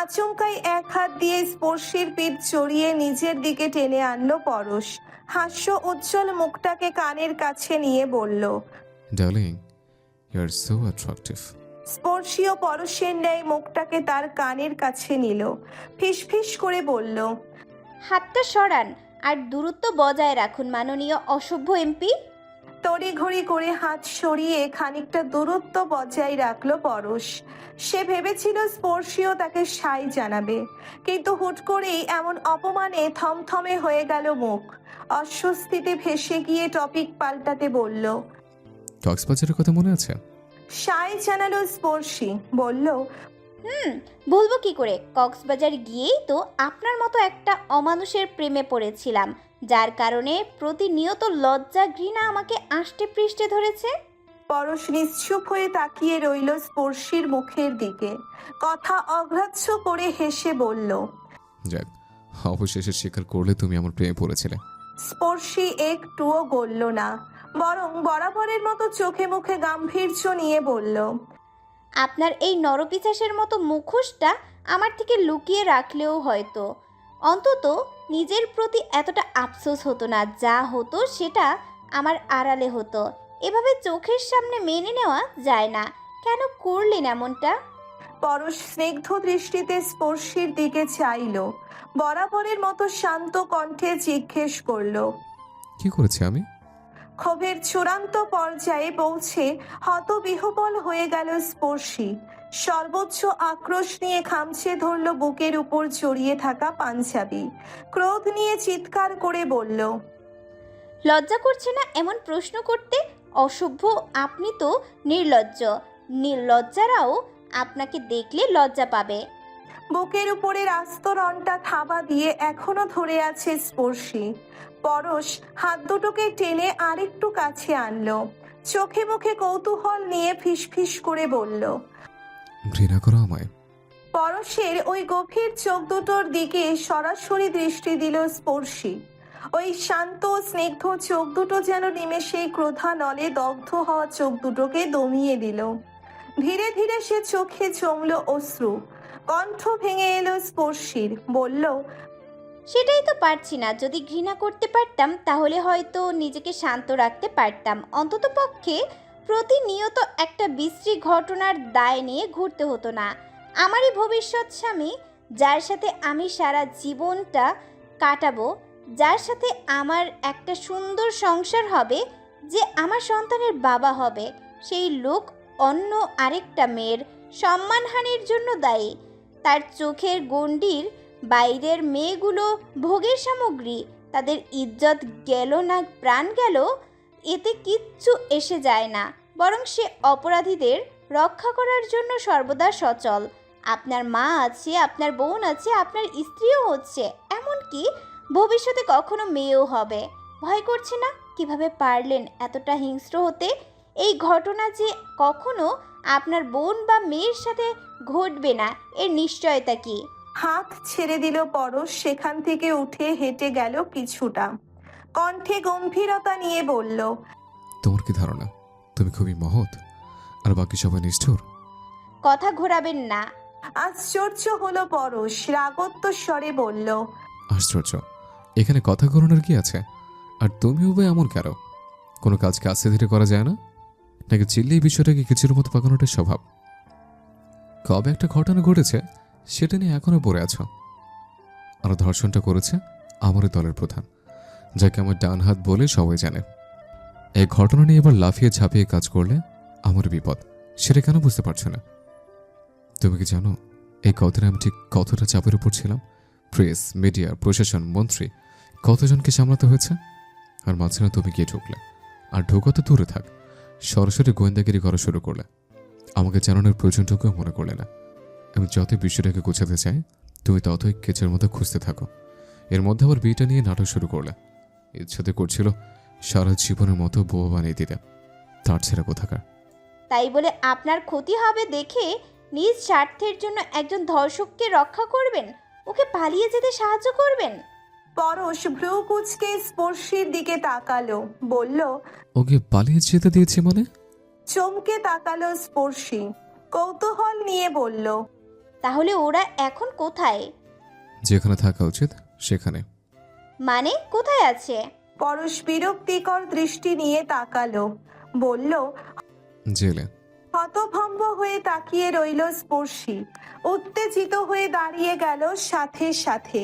আচমকাই এক হাত দিয়ে স্পর্শীর পিঠ জড়িয়ে নিজের দিকে টেনে আনলো পরশ। হাস্য উজ্জ্বল মুখটাকে কানের কাছে নিয়ে বলল,
darling, you are so attractive.
স্পর্শীয় পরশের ন্যায় মুখটাকে তার কানের কাছে নিল। ফিসফিস করে বলল,
হাতটা সরান আর দূরত্ব বজায় রাখুন মাননীয় অসভ্য এমপি।
তড়িঘড়ি করে হাত সরিয়ে খানিকটা দূরত্ব বজায় রাখলো পরশ। সে ভেবেছিল স্পর্শীও তাকে সাই জানাবে, কিন্তু হুট করেই এমন অপমানে থমথমে হয়ে গেল মুখ। অস্বস্তিতে ভেসে গিয়ে টপিক পাল্টাতে বলল,
কক্সবাজারের কথা মনে আছে?
সাই জানালো স্পর্শী। বলল,
বলবো কি করে? কক্সবাজার গিয়েই তো আপনার মতো একটা অমানুষের প্রেমে পড়েছিলাম, যার কারণে প্রতিনিয়ত লজ্জা ঘৃণা আমাকে আষ্টে পৃষ্ঠে ধরেছে।
পরশ নিশ্চুপ হয়ে তাকিয়ে রইল স্পর্শীর মুখের দিকে। কথা অগ্রাহ্য করে হেসে বলল,
যাক, অবশেষে স্বীকার করলে তুমি আমার প্রেমে পড়েছিলে।
স্পর্শী একটুও গলল না, বরং বরাবরের মতো চোখে মুখে গাম্ভীর্য নিয়ে বলল,
আপনার এই নরপিশাচের মতো মুখোশটা আমার থেকে লুকিয়ে রাখলেও হয়তো অন্তত নিজের প্রতি এতটা আফসোস হতো না, যা হতো সেটা আমার আড়ালে হতো। এভাবে চোখের সামনে মেনে নেওয়া যায় না। কেন করলেন এমনটা?
পরশ স্নিগ্ধ দৃষ্টিতে স্পর্শীর দিকে চাইল, বরাবরের মতো শান্ত কণ্ঠে জিজ্ঞেস করল।
কি করেছি আমি?
ক্ষোভের চূড়ান্ত পর্যায়ে পৌঁছে হতবিহ্বল হয়ে গেল স্পর্শী। সর্বোচ্চ আক্রোশ নিয়ে খামছে ধরল বুকের উপর জড়িয়ে থাকা পাঞ্জাবি। ক্রোধ নিয়ে চিৎকার করে বলল,
লজ্জা করছে না এমন প্রশ্ন করতে? অসভ্য! আপনি তো নির্লজ্জ। নির্লজ্জারাও আপনাকে দেখলে লজ্জা পাবে।
বুকের উপরের আস্তরণটা থাবা দিয়ে এখনো ধরে আছে স্পর্শী। পরশ হাত দুটোকে টেনে আরেকটু কাছে আনলো, চোখে মুখে কৌতূহল নিয়ে ফিসফিস করে বলল।
ঘৃণা করো আমায়?
পরশের ওই গভীর চোখ দুটোর দিকে সরাসরি দৃষ্টি দিল স্পর্শী। ওই শান্ত স্নিগ্ধ চোখ দুটো যেন নিমেষেই ক্রোধানলে দগ্ধ হওয়া চোখ দুটোকে দমিয়ে দিল। ধীরে ধীরে সে চোখে জমল অশ্রু। কণ্ঠ ভেঙে এলো স্পর্শীর, বলল,
সেটাই তো পারছি না। যদি ঘৃণা করতে পারতাম তাহলে হয়তো নিজেকে শান্ত রাখতে পারতাম। অন্তত পক্ষে প্রতিনিয়ত একটা বিশ্রী ঘটনার দায় নিয়ে ঘুরতে হতো না। আমারই ভবিষ্যৎ স্বামী, যার সাথে আমি সারা জীবনটা কাটাবো, যার সাথে আমার একটা সুন্দর সংসার হবে, যে আমার সন্তানের বাবা হবে, সেই লোক অন্য আরেকটা মেয়ের সম্মানহানির জন্য দায়ী। তার চোখের গণ্ডির বাইরের মেয়েগুলো ভোগের সামগ্রী। তাদের ইজ্জত গেল না প্রাণ গেল, এতে কিচ্ছু এসে যায় না, বরং সে অপরাধীদের রক্ষা করার জন্য সর্বদা সচল। আপনার মা আছে, আপনার বোন আছে, আপনার স্ত্রীও হচ্ছে, এমনকি ভবিষ্যতে কখনো মেয়েও হবে। ভয় করছে না? কিভাবে পারলেন এতটা হিংস্র হতে? এই ঘটনা যে কখনো আপনার বোন বা মেয়ের সাথে ঘটবে না, এর নিশ্চয়তা কি?
হাত ছেড়ে দিল পরশ। সেখান থেকে উঠে হেঁটে গেল কিছুটা, কণ্ঠে গম্ভীরতা নিয়ে বলল,
তোমার কি ধারণা তুমি খুবই মহৎ আর বাকি সবাই নিষ্ঠুর?
কথা ঘোরাবেন না।
আশ্চর্য হলো পরশ, রাগত্ব স্বরে বলল,
আশ্চর্য? এখানে কথা ঘোরানোর কি আছে? আর তুমিও বা এমন কেন? কোনো কাজকে আস্তে ধীরে করা যায় না নাকি? চিল্লেই বিষয়টাকে কিছুর মতো পাকানোটাই স্বভাব। কবে একটা ঘটনা ঘটেছে সেটা নিয়ে এখনো পড়ে আছো। আর ধর্ষণটা করেছে আমারই দলের প্রধান, যাকে আমার ডান হাত বলে সবাই জানে। এই ঘটনা নিয়ে এবার লাফিয়ে ঝাঁপিয়ে কাজ করলে আমার বিপদ, সেটা কেন বুঝতে পারছো না? তুমি কি জানো এই কদিনে আমি ঠিক কতটা চাপের উপর ছিলাম? প্রেস, মিডিয়া, প্রশাসন, মন্ত্রী, কতজনকে সামলাতে হয়েছে। আর মাঝখানে তুমি গিয়ে ঢুকলে, আর ঢোকা তো দূরে থাক, সরাসরি গোয়েন্দাগিরি করা শুরু করলে। আমাকে জানানোর প্রয়োজনটুকুও মনে করলে না। আমি যতই বিষয়টাকে গোছাতে চাই, তুমি ততই কেচের মতো খুঁজতে থাকো। এর মধ্যে আবার বিয়েটা নিয়ে নাটক শুরু করলে। ইচ্ছাতে করছিল সারা জীবনের মতো বউ বানিয়ে দিতে। তার ছেড়ে কোথাকার।
তাই বলে আপনার ক্ষতি হবে দেখে নিজ স্বার্থের জন্য একজন ধর্ষককে রক্ষা করবেন, ওকে পালিয়ে যেতে সাহায্য করবেন?
পরশ ভ্রু কুঁচকে স্পর্শীর দিকে তাকালো, বলল,
ওকে পালিয়ে যেতে দিয়েছি মানে?
চমকে তাকালো স্পর্শী, কৌতূহল নিয়ে বলল,
তাহলে ওরা এখন কোথায়?
যেখানে থাকা উচিত সেখানে।
মানে কোথায় আছে?
পরশ বিরক্তিকর দৃষ্টি নিয়ে তাকালো, বলল,
জেলে।
হতভম্ব হয়ে তাকিয়ে রইল স্পর্শী। উত্তেজিত হয়ে দাঁড়িয়ে গেল, সাথে সাথে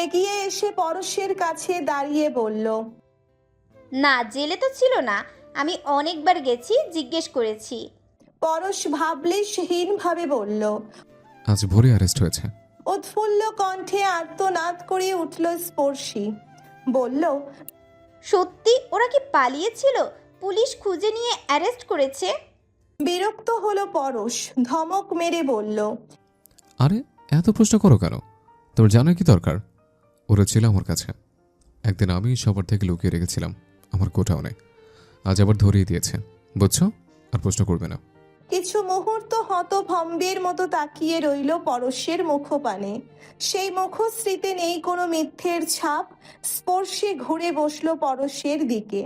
এগিয়ে এসে পরশের কাছে দাঁড়িয়ে বলল,
না, জেলে তো ছিল না। আমি অনেকবার গেছি, জিজ্ঞেস করেছি।
পরশ ভাবলেশহীন ভাবে বলল।
আজ ভোরে অ্যারেস্ট হয়েছে।
উৎফুল্ল কণ্ঠে আর্তনাদ করে উঠল স্পর্শী, বলল,
সত্যি? ওরা কি পালিয়েছিল? পুলিশ খুঁজে নিয়ে অ্যারেস্ট করেছে?
বিরক্ত হলো পরশ, ধমক মেরে বলল,
আরে এত প্রশ্ন করো কেন? তোর জানার কি দরকার? ওরা ছিল আমার কাছে। একদিন আমি সবার থেকে লুকিয়ে রেখেছিলাম আমার গোটাউনে। আজ আবার ধরিয়ে দিয়েছে, বুঝছো? আর প্রশ্ন করবে না।
কিছু মুহূর্ত হতভম্বের মতো তাকিয়ে রইল পরশের মুখপানে। সেই মুখশ্রীতে নেই কোনো মিথ্যের ছাপ। স্পর্শে ঘুরে বসলো পরশের দিকে,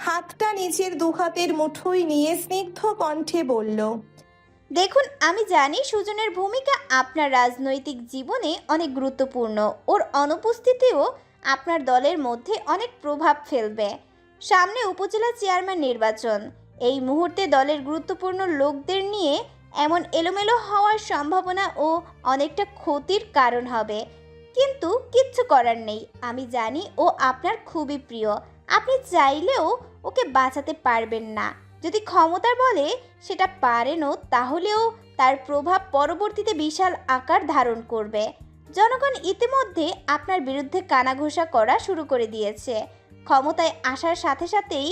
হাতটা নিজের দুহাতের মুঠোয় নিয়ে স্নিগ্ধ কণ্ঠে বলল,
দেখুন, আমি জানি সুজনের ভূমিকা আপনার রাজনৈতিক জীবনে অনেক গুরুত্বপূর্ণ। ওর অনুপস্থিতিও আপনার দলের মধ্যে অনেক প্রভাব ফেলবে। সামনে উপজেলা চেয়ারম্যান নির্বাচন। এই মুহূর্তে দলের গুরুত্বপূর্ণ লোকদের নিয়ে এমন এলোমেলো হওয়ার সম্ভাবনা ও অনেকটা ক্ষতির কারণ হবে। কিন্তু কিচ্ছু করার নেই। আমি জানি ও আপনার খুবই প্রিয়। আপনি চাইলেও ওকে বাঁচাতে পারবেন না। যদি ক্ষমতার বলে সেটা পারেনও, তাহলেও তার প্রভাব পরবর্তীতে বিশাল আকার ধারণ করবে। জনগণ ইতিমধ্যে আপনার বিরুদ্ধে কানাঘুষা করা শুরু করে দিয়েছে। ক্ষমতায় আসার সাথে সাথেই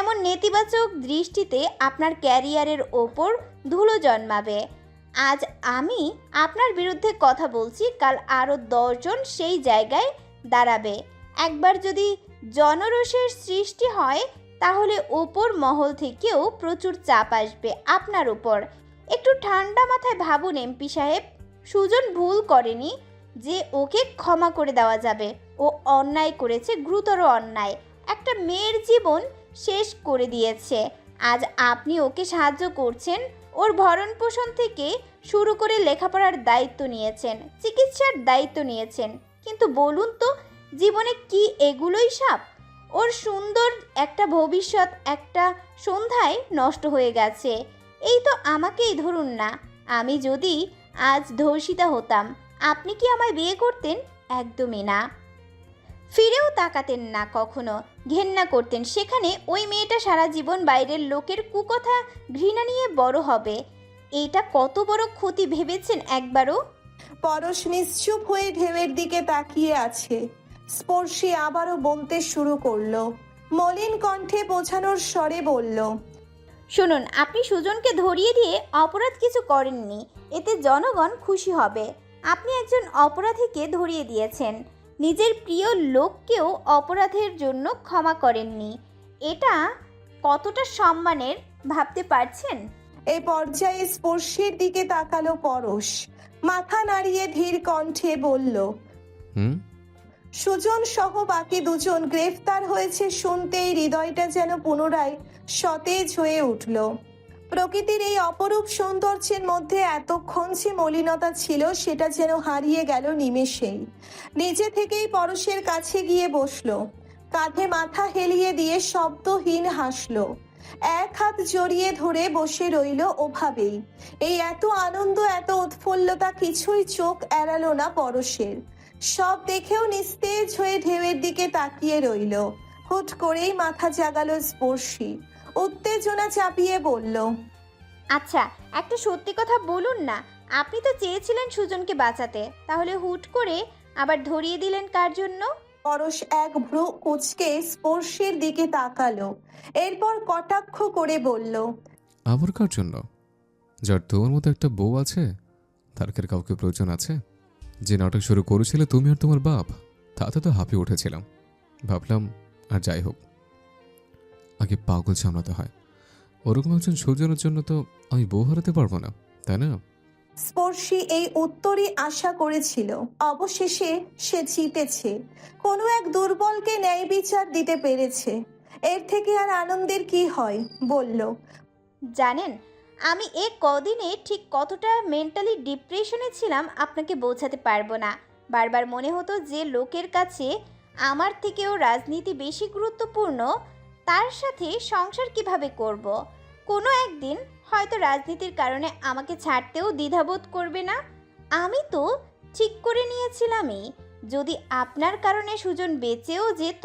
এমন নেতিবাচক দৃষ্টিতে আপনার ক্যারিয়ারের ওপর ধুলো জন্মাবে। আজ আমি আপনার বিরুদ্ধে কথা বলছি, কাল আরও 10 জন সেই জায়গায় দাঁড়াবে। একবার যদি জনরোষের সৃষ্টি হয়, তাহলে ওপর মহল থেকেও প্রচুর চাপ আসবে আপনার উপর। একটু ঠান্ডা মাথায় ভাবুন এমপি সাহেব, সুজন ভুল করেনি যে ওকে ক্ষমা করে দেওয়া যাবে। ও অন্যায় করেছে, গুরুতর অন্যায়। একটা মেয়ের জীবন শেষ করে দিয়েছে। আজ আপনি ওকে সাহায্য করছেন, ওর ভরণ পোষণ থেকে শুরু করে লেখাপড়ার দায়িত্ব নিয়েছেন, চিকিৎসার দায়িত্ব নিয়েছেন। কিন্তু বলুন তো, জীবনে কি এগুলোই সাপ? ওর সুন্দর একটা ভবিষ্যৎ একটা সন্ধ্যায় নষ্ট হয়ে গেছে। এই তো আমাকেই ধরুন না, আমি যদি আজ ধর্ষিতা হতাম, আপনি কি আমায় বিয়ে করতেন? একদমই না। ফিরেও তাকাতেন না কখনো, ঘেন্না করতেন সেখানে ওই মেয়েটা সারা জীবন বাইরের লোকের কুকথা ঘৃণা নিয়ে বড় হবে। এইটা কত বড় ক্ষতি ভেবেছেন একবারও?
পরশ নিশ্চুপ হয়ে ঢেউয়ের দিকে তাকিয়ে আছে। স্পর্শী আবারও বলতে শুরু করলো, মলিন কণ্ঠে বোঝানোর স্বরে বলল,
শুনুন, আপনি সুজনকে ধরিয়ে দিয়ে অপরাধ কিছু করেননি। এতে জনগণ খুশি হবে। আপনি একজন অপরাধীকে ধরিয়ে দিয়েছেন, নিজের প্রিয় লোককেও অপরাধের জন্য ক্ষমা করেননি। এটা কতটা সম্মানের ভাবতে পারছেন?
এই পর্যায়ে স্পর্শের দিকে তাকালো পরশ, মাথা নাড়িয়ে ধীর কণ্ঠে বলল,
হুম?
সুজন সহ বাকি 2 জন গ্রেফতার হয়েছে শুনতেই হৃদয়টা যেন পুনরায় সতেজ হয়ে উঠল। প্রকৃতির এই অপরূপ সৌন্দর্যের মধ্যে এতক্ষণ যে মলিনতা ছিল, সেটা যেন হারিয়ে গেল নিমেষেই। নিজে থেকেই পরশের কাছে গিয়ে বসলো, কাঁধে মাথা হেলিয়ে দিয়ে শব্দহীন হাসলো। এক হাত জড়িয়ে ধরে বসে রইল ওভাবেই। এই এত আনন্দ, এত উৎফুল্লতা কিছুই চোখ এড়ালো না পরশের। সব দেখেও নিস্তেজ হয়ে ঢেউয়ের দিকে তাকিয়ে রইল। হুট করেই মাথা জাগালো স্পর্শী, উত্তেজনা চাপিয়ে বলল,
আচ্ছা, একটা সত্যি কথা বলুন না, আপনি তো চেয়েছিলেন সুজনকে বাঁচাতে, তাহলে হুট করে আবার ধরিয়ে দিলেন কার জন্য?
পরশ এক ভ্রু কুঁচকে স্পর্শের দিকে তাকালো, এরপর কটাক্ষ করে বলল,
আবার কার জন্য? যার তোর মতো একটা বউ আছে, তার কি আর কাউকে প্রয়োজন আছে? যে নাটক শুরু করেছিলে তুমি আর তোমার বাপ, তাতে তো হাঁপিয়ে উঠেছিলাম। ভাবলাম আর যাই হোক, আগে পাগল সামলাতে হয়। ওরকম একজন সুজনের জন্য তো আমি বউ হারাতে পারবো না, তাই না?
স্পর্শী এই উত্তরই আশা করেছিল। অবশেষে সে জিতেছে, কোনো এক দুর্বলকে ন্যায় বিচার দিতে পেরেছে। এর থেকে আর আনন্দের কি হয়? বলল,
জানেন, আমি এ কদিনে ঠিক কতটা মেন্টালি ডিপ্রেশনে ছিলাম আপনাকে বোঝাতে পারবো না। বারবার মনে হতো যে লোকের কাছে আমার থেকেও রাজনীতি বেশি গুরুত্বপূর্ণ, তার সাথে সংসার কিভাবে করব। কোনো একদিন হয়তো রাজনীতির কারণে আমাকে ছাড়তেও দ্বিধাবোধ করবে না। আমি তো ঠিক করে নিয়েছিলামই, যদি আপনার কারণে সুজন বেঁচেও যেত,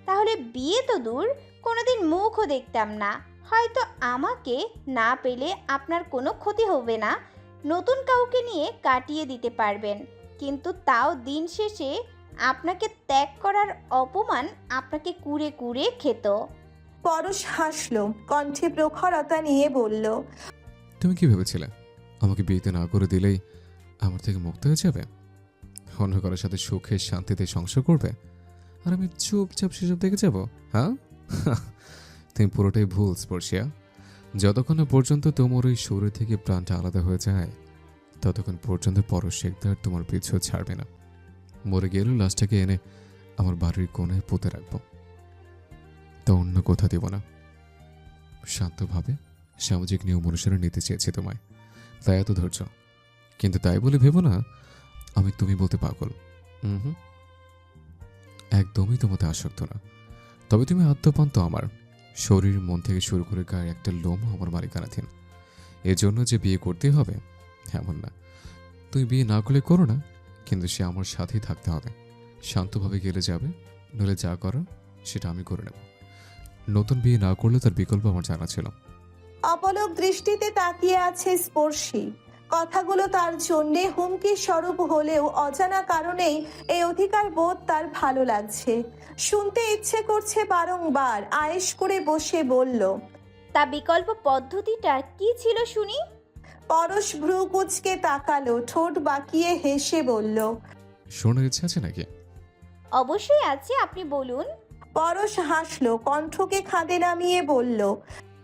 তাহলে বিয়ে তো দূর, কোনোদিন মুখও দেখতাম না। হয়তো আমাকে না পেলে আপনার কোনো ক্ষতি হবে না, নতুন কাউকে নিয়ে কাটিয়ে দিতে পারবেন। কিন্তু তাও দিন শেষে আপনাকে ত্যাগ করার অপমান আপনাকে কুরে কুরে খেত।
পরশ হাসলো, কণ্ঠে প্রখরতা নিয়ে বলল,
তুমি কি ভেবেছিলে আমাকে বিয়েতে না করে দিলেই আমার থেকে মুক্ত হয়ে যাবে, অন্য কারোর সাথে সুখে শান্তিতে সংসার করবে, আর আমি চুপচাপ সেসব দেখে যাব? হ্যাঁ? তুমি পুরোটাই ভুল স্পর্শিয়া। যতক্ষণ না পর্যন্ত তোমার ওই শরীর থেকে প্রাণটা আলাদা হয়ে যায়, ততক্ষণ পর্যন্ত পরশ শেখদার তোমার পিছু ছাড়বে না। মরে গেলেও লাশটাকে এনে আমার বাড়ির কোণায় পুঁতে রাখবো, তা অন্য কোথা দেব না। শান্তভাবে সামাজিক নিয়ম অনুসারে নিতে চেয়েছি তোমায়, তাই এত ধৈর্য। কিন্তু তাই বলে ভেবো না আমি তুমি বলতে পাগল। হুম, একদমই তোমাতে আসক্ত না। তবে তুমি আত্মপান্ত আমার, শরীর মন থেকে শুরু করে গায়ের একটা লোমও আমার মালিকানাধীন। এজন্য যে বিয়ে করতেই হবে এমন না। তুমি বিয়ে না করলে করো না, কিন্তু সে আমার সাথেই থাকতে হবে। শান্তভাবে গেলে যাবে, নইলে যা করার সেটা আমি করে নেব। নতুন বিয়ে না করলে তার বিকল্প আমার জানা ছিল।
অপলক দৃষ্টিতে তাকিয়ে আছে স্পর্শী। কথাগুলো তার জন্যে হুমকি স্বরূপ হলেও অজানা কারণেই এই অধিকার বোধ তার ভালো লাগছে। শুনতে ইচ্ছে করছে বারংবার। আয়েশ করে বসে বলল,
তা বিকল্প পদ্ধতিটা কি ছিল শুনি?
পরশ ভ্রু কুঁচকে তাকালো, ঠোঁট বাঁকিয়ে হেসে বলল,
শোনার ইচ্ছা আছে নাকি?
অবশ্যই আছে, আপনি বলুন।
পরশ হাসলো, কণ্ঠকে খাদে নামিয়ে বলল,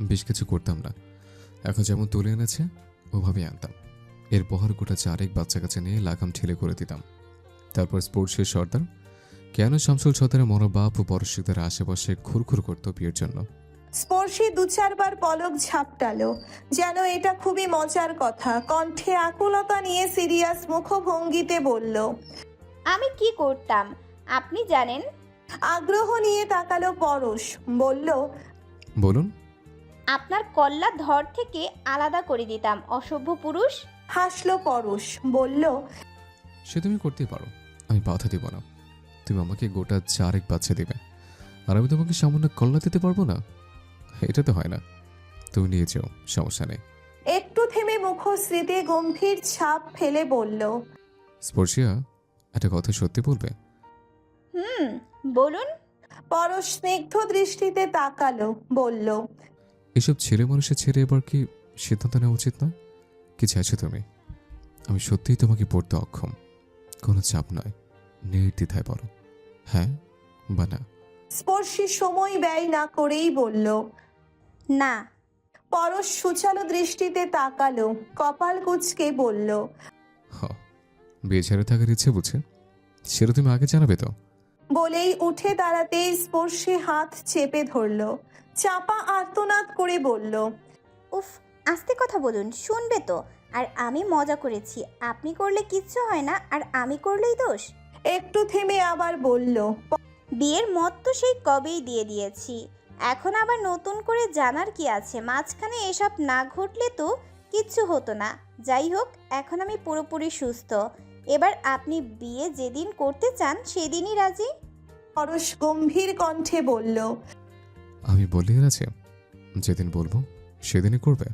বেশ কিছু করতাম না, এখন যেমন তুলে এনেছে ওভাবেই আনতাম। এর বহর গোটা 4 বাচ্চা কাছে নিয়ে লাগাম ঠেলে করে দিতাম। তারপর স্পোর্টসের সর্দার কেন শামসুল সর্দারের মনোবাপ ও পরশিকদের আশেপাশে খুরখুর করত বিয়ের জন্য।
স্পর্শী 2-4 বার পলক ঝাপটালো, যেন এটা খুবই মজার কথা। কণ্ঠে আকুলতা নিয়ে সিরিয়াস মুখভঙ্গিতে বলল,
আমি কি করতাম আপনি জানেন?
আগ্রহ নিয়ে তাকালো পরশ, বলল,
বলুন।
আপনার কল্লা ধর থেকে আলাদা করে দিতাম, অসভ্য পুরুষ।
হাসলো পরশ, বলল,
সে তুমি করতেই পারো, আমি বাধা দিব না। তুমি আমাকে গোটা 4 বাচ্চা দেবে, আর আমি তোমাকে সামান্য কল্লা দিতে পারবো না? এটা তো হয় না। তুমি নিয়ে যাও, সমস্যা নেই।
একটু থেমে মুখশ্রীতে গম্ভীর ছাপ ফেলে বলল,
স্পর্শিয়া, একটা কথা সত্যি বলবে?
বলুন।
পরশ স্নিগ্ধ দৃষ্টিতে তাকালো, বলল,
এসব ছেলে মানুষের ছেড়ে এবার কি সিদ্ধান্ত নেওয়া উচিত না? কি চাইছো তুমি? আমি সত্যিই তোমাকে পড়তে অক্ষম, কোনো চাপ নয়, নির্দ্বিধায় বলো হ্যাঁ বা না।
স্পর্শী সময় ব্যয় না করেই বলল,
না।
পরশ সুচালো দৃষ্টিতে তাকালো, কপাল কুঁচকে বলল,
বিয়ে ছেড়ে থাকার ইচ্ছে বুঝে, সেটা তুমি আগে জানাবে তো।
বলেই উঠে দাঁড়াতেই স্পর্শী হাত চেপে ধরল, চাপা আর্তনাদ করে বলল,
উফ, আস্তে কথা বলুন, শুনবে তো। আর আমি মজা করেছি, আপনি করলে কিচ্ছু হয় না, আর আমি করলেই দোষ।
একটু থেমে আবার বলল,
বিয়ের মত তো সেই কবেই দিয়ে দিয়েছি, এখন আবার নতুন করে জানার কি আছে? মাঝখানে এসব না ঘটলে তো কিচ্ছু হতো না। যাই হোক, এখন আমি পুরোপুরি সুস্থ। এবার আপনি বিয়ে যেদিন করতে চান সেদিনই রাজি।
পরশ গম্ভীর কণ্ঠে বলল,
আমি বললে আছে, যেদিন বলবো সেদিনই করবে।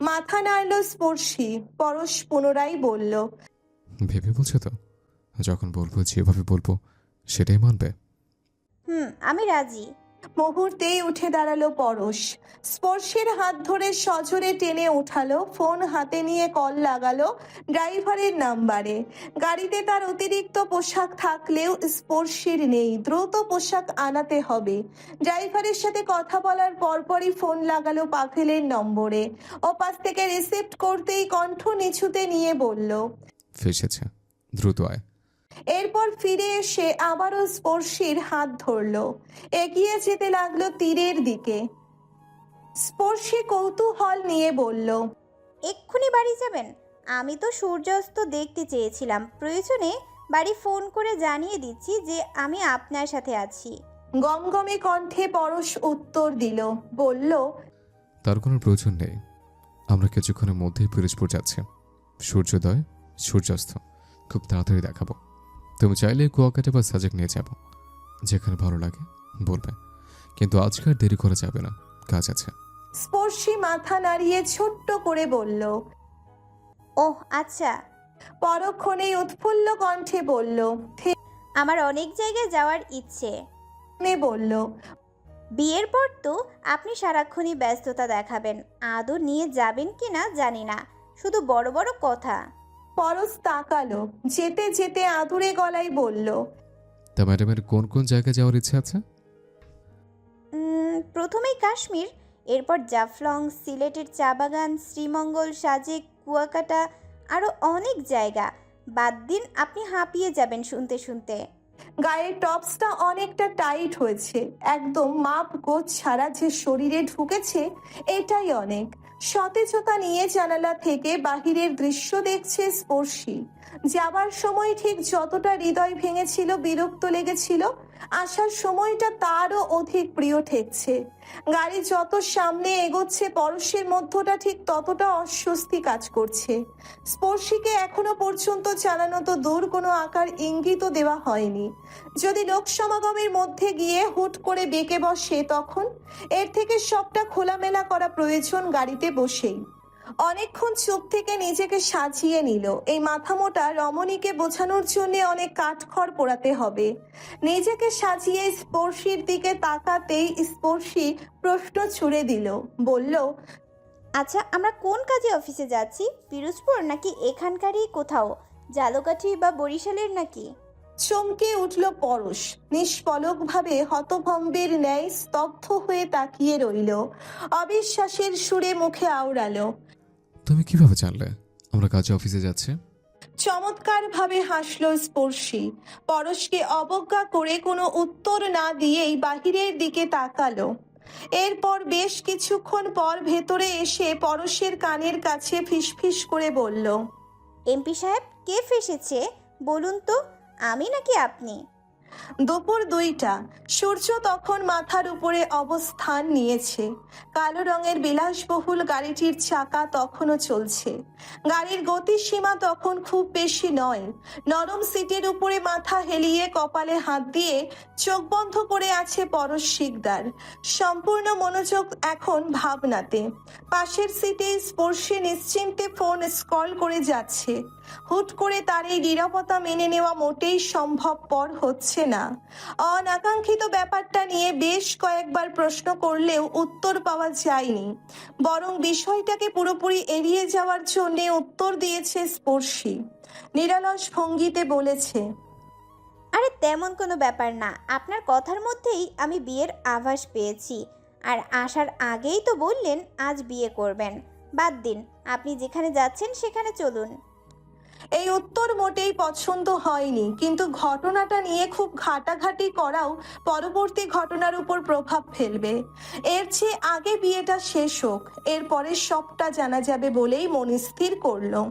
মাথা নাড়ল স্পর্শী। পরশ পুনরায় বলল,
ভেবে বলছো তো? যখন বলবো যেভাবে বলবো সেটাই মানবে?
আমি রাজি।
মুহূর্তেই উঠে দাঁড়ালো পরশ, স্পর্শের হাত ধরে সজোরে টেনে উঠালো। ফোন হাতে নিয়ে কল লাগালো ড্রাইভারের নাম্বারে। গাড়িতে তার অতিরিক্ত পোশাক থাকলেও স্পর্শের নেই, দ্রুত পোশাক আনাতে হবে। ড্রাইভারের সাথে কথা বলার পরপরই ফোন লাগালো পাভেলের নম্বরে। ওপাশ থেকে রিসিপ্ট করতেই কণ্ঠ নিচুতে নিয়ে বলল,
ফেসেছে, দ্রুত আয়।
এরপর ফিরে এসে আবারও স্পর্শীর হাত ধরলো, এগিয়ে যেতে লাগলো তীরের দিকে। স্পর্শী কৌতূহল নিয়ে বলল,
এক্ষুনি বাড়ি যাবেন? আমি তো সূর্যাস্ত দেখতে চেয়েছিলাম। প্রয়োজনে বাড়ি ফোন করে জানিয়ে দিচ্ছি যে আমি আপনার সাথে আছি।
গমগমে কণ্ঠে পরশ উত্তর দিল, বলল,
তার কোনো প্রয়োজন নেই, আমরা কিছুক্ষণের মধ্যেই পিরোজপুর যাচ্ছি। সূর্যোদয় সূর্যাস্ত খুব তাড়াতাড়ি দেখাবো। তুমি চাইলে কুয়াকাটা বা সাজেক নিয়ে যাব, যেখানে ভালো লাগে বলবে, কিন্তু আজকে আর দেরি করা যাবে না, কাজ আছে।
স্পর্শী মাথা নাড়িয়ে ছোট্ট করে বলল,
ওহ আচ্ছা।
পরক্ষণেই উৎফুল্ল কণ্ঠে বলল,
আমার অনেক জায়গায় যাওয়ার ইচ্ছে।
থেমে বলল,
বিয়ের পর তো আপনি সারাক্ষণই ব্যস্ততা দেখাবেন, আদৌ নিয়ে যাবেন কি না জানি না, শুধু বড় বড় কথা।
পরশ তাকালো, যেতে যেতে আদুরে গলায় বলল,
তা ম্যাডামের কোন কোন জায়গায় যাওয়ার ইচ্ছা আছে?
প্রথমেই কাশ্মীর, এরপর জাফলং, সিলেটের চা বাগান, শ্রীমঙ্গল, সাজেক, কুয়াকাটা, আরও অনেক জায়গা। বাদ দিন, আপনি হাঁপিয়ে যাবেন শুনতে শুনতে।
গায়ের টপসটা অনেকটা টাইট হয়েছে, একদম মাপ গোছ ছাড়া যে শরীরে ঢুকেছে এটাই অনেক। সতেজতা নিয়ে জানালা থেকে বাহিরের দৃশ্য দেখছে স্পর্শী। যাবার সময় ঠিক যতটা হৃদয় ভেঙেছিল, বিরক্ত লেগেছিল, আসার সময়টা তারও অধিক প্রিয় ঠেকছে। গাড়ি যত সামনে এগোচ্ছে পরশের মধ্যটা ঠিক ততটা অস্বস্তি কাজ করছে। স্পর্শীকে এখনো পর্যন্ত চালানো তো দূর, কোনো আকার ইঙ্গিতও দেওয়া হয়নি। যদি লোক সমাগমের মধ্যে গিয়ে হুট করে বেঁকে বসে তখন? এর থেকে সবটা খোলামেলা করা প্রয়োজন গাড়িতে বসেই। অনেকক্ষণ চুপ থেকে নিজেকে সাজিয়ে নিল। এই মাথামোটা রমণীকে বোঝানোর জন্য অনেক কাঠখড় পোড়াতে হবে। নিজেকে সাজিয়ে স্পর্শীর দিকে তাকাতেই স্পর্শী প্রশ্ন ছুড়ে দিল, বলল,
আচ্ছা, আমরা কোন কাজে অফিসে যাচ্ছি? পিরোজপুর নাকি এখানকারই কোথাও, জালকাঠি বা বরিশালের নাকি?
চমকে উঠল পরশ। নিষ্পলকভাবে হতভম্বের ন্যায় স্তব্ধ হয়ে তাকিয়ে রইল। অবিশ্বাসের সুরে মুখে আওড়ালো,
তুমি কিভাবে জানলে আমরা কাজে অফিসে যাচ্ছি?
চমৎকার ভাবে হাসল স্পর্শী। পরশকে অবজ্ঞা করে কোনো উত্তর না দিয়েই বাহিরের দিকে তাকালো। এরপর বেশ কিছুক্ষণ পর ভেতরে এসে পরশের কানের কাছে ফিসফিস করে বলল,
এমপি সাহেব, কে ফেসেছে বলুন তো, আমি নাকি আপনি?
দুপুর 2টা। সূর্য তখন মাথার উপরে অবস্থান নিয়েছে। কালো রঙের বিলাসবহুল গাড়িটির চাকা তখনও চলছে। গাড়ির গতিসীমা তখন খুব বেশি নয়। নরম সিটের উপরে মাথা হেলিয়ে কপালে হাত দিয়ে চোখ বন্ধ করে আছে পরশ শিকদার। সম্পূর্ণ মনোযোগ এখন ভাবনাতে। পাশের সিটে স্পর্শী নিশ্চিন্তে ফোন স্ক্রল করে যাচ্ছে। হুট করে তার এই নীরবতা মেনে নেওয়া মোটেই সম্ভবপর হচ্ছে না। অনাকাঙ্ক্ষিত ব্যাপারটা নিয়ে বেশ কয়েকবার প্রশ্ন করলেও উত্তর পাওয়া যায়নি, বরং বিষয়টাকে পুরোপুরি এড়িয়ে যাওয়ার জন্য উত্তর দিয়েছে স্পর্শী। নিরলস ভঙ্গিতে বলেছে,
আরে তেমন কোনো ব্যাপার না, আপনার কথার মধ্যেই আমি বিয়ের আভাস পেয়েছি। আর আসার আগেই তো বললেন আজ বিয়ে করবেন। বাদ দিন, আপনি যেখানে যাচ্ছেন সেখানে চলুন।
এই উত্তর মোটেই পছন্দ হয়নি, কিন্তু ঘটনাটা নিয়ে খুব ঘাটাঘাটি করাও পরবর্তী ঘটনার উপর প্রভাব ফেলবে। এর চেয়ে আগে বিয়েটা শেষ হোক, এরপরে সবটা জানা যাবে বলেই মন স্থির করলো।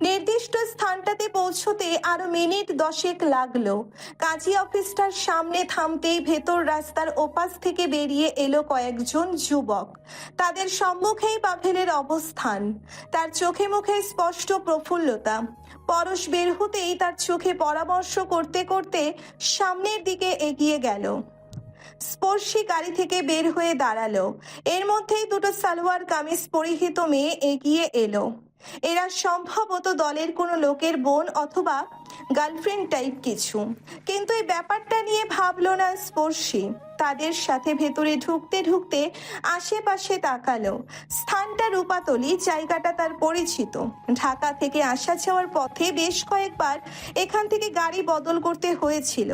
নির্দিষ্ট স্থানটাতে পৌঁছতে আরো মিনিট 10 লাগলো। কাজী অফিসটার সামনে থামতেই ভেতর রাস্তার ওপাশ থেকে বেরিয়ে এলো কয়েকজন যুবক। তাদের সম্মুখেই পাভেলের অবস্থান। তার চোখে মুখে স্পষ্ট প্রফুল্লতা। পরশ বের হতেই তার চোখে পরামর্শ করতে করতে সামনের দিকে এগিয়ে গেল। স্পর্শী গাড়ি থেকে বের হয়ে দাঁড়ালো। এর মধ্যেই দুটো সালোয়ার কামিজ পরিহিত মেয়ে এগিয়ে এলো। এরা সম্ভবত দলের কোনো লোকের বোন অথবা গার্লফ্রেন্ড টাইপ কিছু, কিন্তু এই ব্যাপারটা নিয়ে ভাবলো না স্পর্শী। তাদের সাথে ভেতরে ঢুকতে ঢুকতে আশেপাশে তাকালো। স্থানটা রূপাতলি, জায়গাটা তার পরিচিত। ঢাকা থেকে আসা যাওয়ার পথে বেশ কয়েকবার এখান থেকে গাড়ি বদল করতে হয়েছিল,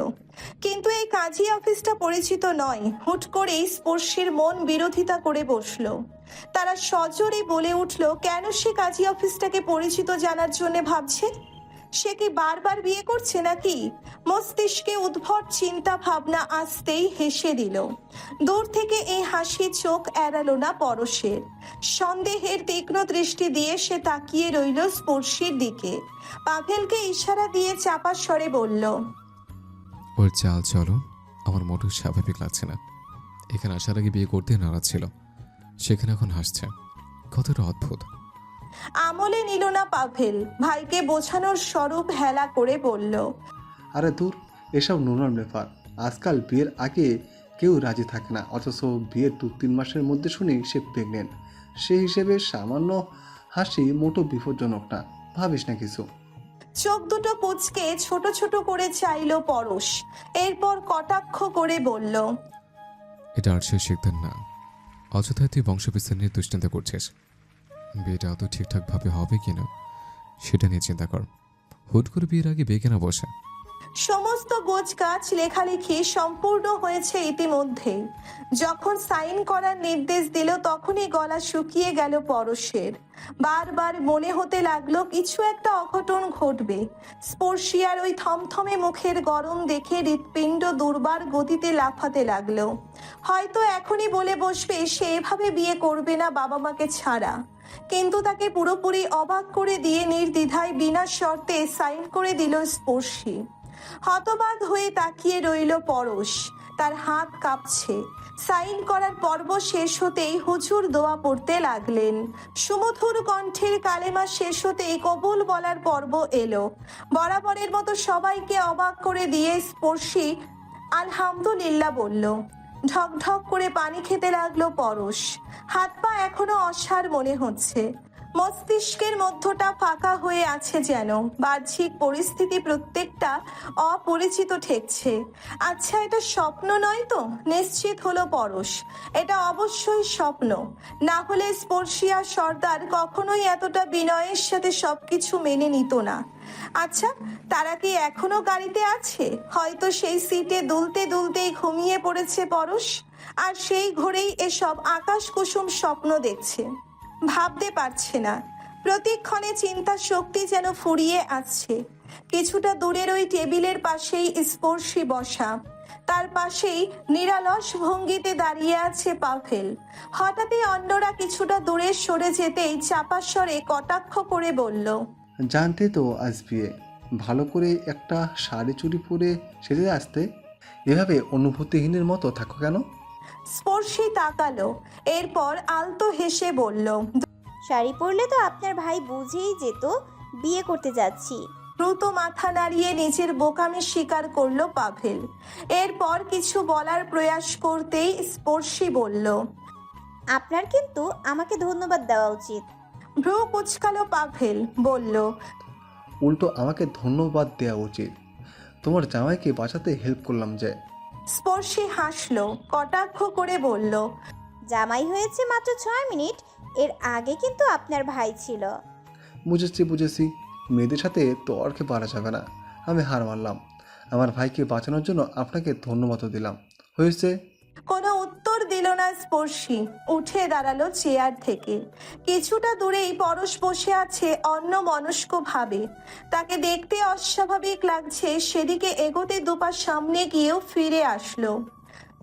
কিন্তু এই কাজী অফিসটা পরিচিত নয়। হুট করেই স্পর্শীর মন বিরোধিতা করে বসলো। তারা সজোরে বলে উঠল, কেন সে কাজী অফিসটাকে পরিচিত জানার জন্য ভাবছে? সে কি বারবার বিয়ে করছে নাকি? মস্তিষ্কে উদ্ভট চিন্তা ভাবনা আসতেই হেসে দিল। দূর থেকে এই হাসি চোখ এড়ালো না পরশের। সন্দেহের তীক্ষ্ণ দৃষ্টি দিয়ে সে তাকিয়ে রইল স্পর্শীর দিকে। পাভেলকে ইশারা দিয়ে চাপা স্বরে বলল,
ওর চাল চলো আমার মোটেও স্বাভাবিক লাগছে না। এখানে আসার আগে বিয়ে করতে নারাজ ছিল, সেখানে এখন হাসছে, কতটা অদ্ভুত।
আমলে নিল না পাভেল। ভাইকে বোঝানোর স্বরূপ হেলা করে বলল,
আরে দূর, এসব নুনার ব্যাপার। আজকাল বিয়ের আগে কেউ রাজি থাকে না, অথচ বিয়ের 2-3 মাসের মধ্যে শুনি সে প্রেগনেন্ট। সেই হিসেবে সামান্য হাসি মোটো বিপজ্জনক না, ভাবিস না কিছু।
চোখ দুটো কুঁচকে ছোট ছোট করে চাইল পরশ। এরপর কটাক্ষ করে বলল,
এটা আরশির শিকদার না। অযথায় তুই বংশবিস্তার নিয়ে দুশ্চিন্তা করছিস। বিয়েটা অত ঠিকঠাকভাবে হবে কিনা সেটা নিয়ে চিন্তা কর। হুট করে বিয়ের আগে বেঁকে না বসে।
সমস্ত গোছগাছ লেখালেখি সম্পূর্ণ হয়েছে ইতিমধ্যেই। যখন সাইন করার নির্দেশ দিল তখনই গলা শুকিয়ে গেল পরশের। বারবার মনে হতে লাগলো কিছু একটা অঘটন ঘটবে। স্পর্শিয়ার ওই থমথমে মুখের গরম দেখে হৃৎপিণ্ড দুর্বার গতিতে লাফাতে লাগলো। হয়তো এখনই বলে বসবে সে এভাবে বিয়ে করবে না বাবা মাকে ছাড়া। কিন্তু তাকে পুরোপুরি অবাক করে দিয়ে নির্দ্বিধায় বিনা শর্তে সাইন করে দিল স্পর্শী। হতবাক হয়ে তাকিয়ে রইল পরশ, তার হাত কাঁপছে। সাইন করার পর্ব শেষ হতেই হুজুর দোয়া পড়তে লাগলেন। সুমধুর কণ্ঠের কালেমা শেষ হতেই কবুল বলার পর্ব এলো। বরাবরের মতো সবাইকে অবাক করে দিয়ে স্পর্শী আলহামদুলিল্লাহ বলল। ঢকঢক করে পানি খেতে লাগলো পরশ। হাত পা এখনো অসাড় মনে হচ্ছে। মস্তিষ্কের মধ্যটা ফাঁকা হয়ে আছে যেন। বাহ্যিক পরিস্থিতি প্রত্যেকটা অপরিচিত ঠেকছে। আচ্ছা, এটা স্বপ্ন নয় তো? নিশ্চিত হলো পরশ, এটা অবশ্যই স্বপ্ন। না হলে স্পর্শিয়া সর্দার কখনোই এতটা বিনয়ের সাথে সবকিছু মেনে নিত না। আচ্ছা, তারা কি এখনো গাড়িতে আছে? হয়তো সেই সিটে দুলতে দুলতেই ঘুমিয়ে পড়েছে পরশ, আর সেই ঘরেই এসব আকাশ কুসুম স্বপ্ন দেখছে। ভাবতে পারছে না। প্রতিক্ষণে চিন্তা শক্তি যেন ফুরিয়ে আসছে। কিছুটা দূরের ওই টেবিলের পাশেই স্পর্শী বসা। তার পাশেই নিরালস ভঙ্গিতে দাঁড়িয়ে আছে পাভেল। হঠাৎই অন্যরা কিছুটা দূরে সরে যেতেই চাপা স্বরে কটাক্ষ করে বলল,
জানতে তো আজ বিয়ে, ভালো করে একটা শাড়ি চুড়ি পরে সেজে আসতে। এভাবে অনুভূতিহীনের মতো থাকো কেন?
স্পর্শী তাকালো, এরপর আলতো হেসে বলল,
শাড়ি পরলে তো আপনার ভাই বুঝেই যেত বিয়ে করতে যাচ্ছি।
দ্রুত মাথা নাড়িয়ে নিজের বোকামি স্বীকার করলো পাভেল। এরপর কিছু বলার প্রয়াস করতেই স্পর্শী বলল,
আপনার কিন্তু আমাকে ধন্যবাদ দেওয়া উচিত।
ভ্রু কুচকালো পাভেল, বলল,
উল্টো আমাকে ধন্যবাদ দেওয়া উচিত। তোমার জামাইকে বাঁচাতে হেল্প করলাম যে।
স্পর্শী হাসলো, কটাক্ষ করে বলল,
জামাই হয়েছে মাত্র 6 মিনিট, এর আগে কিন্তু আপনার ভাই ছিল।
বুঝেছি, মেয়েদের সাথে তর্কে পারা যাবে না। আমি হার মানলাম। আমার ভাইকে বাঁচানোর জন্য আপনাকে ধন্যবাদও দিলাম। হয়েছে।
কোনো উত্তর দিল না স্পর্শী। উঠে দাঁড়ালো চেয়ার থেকে। কিছুটা দূরেই পরশ বসে আছে অন্যমনস্ক ভাবে। তাকে দেখতে অস্বাভাবিক লাগছে। সেদিকে এগোতে দুপা সামনে গিয়েও ফিরে আসলো।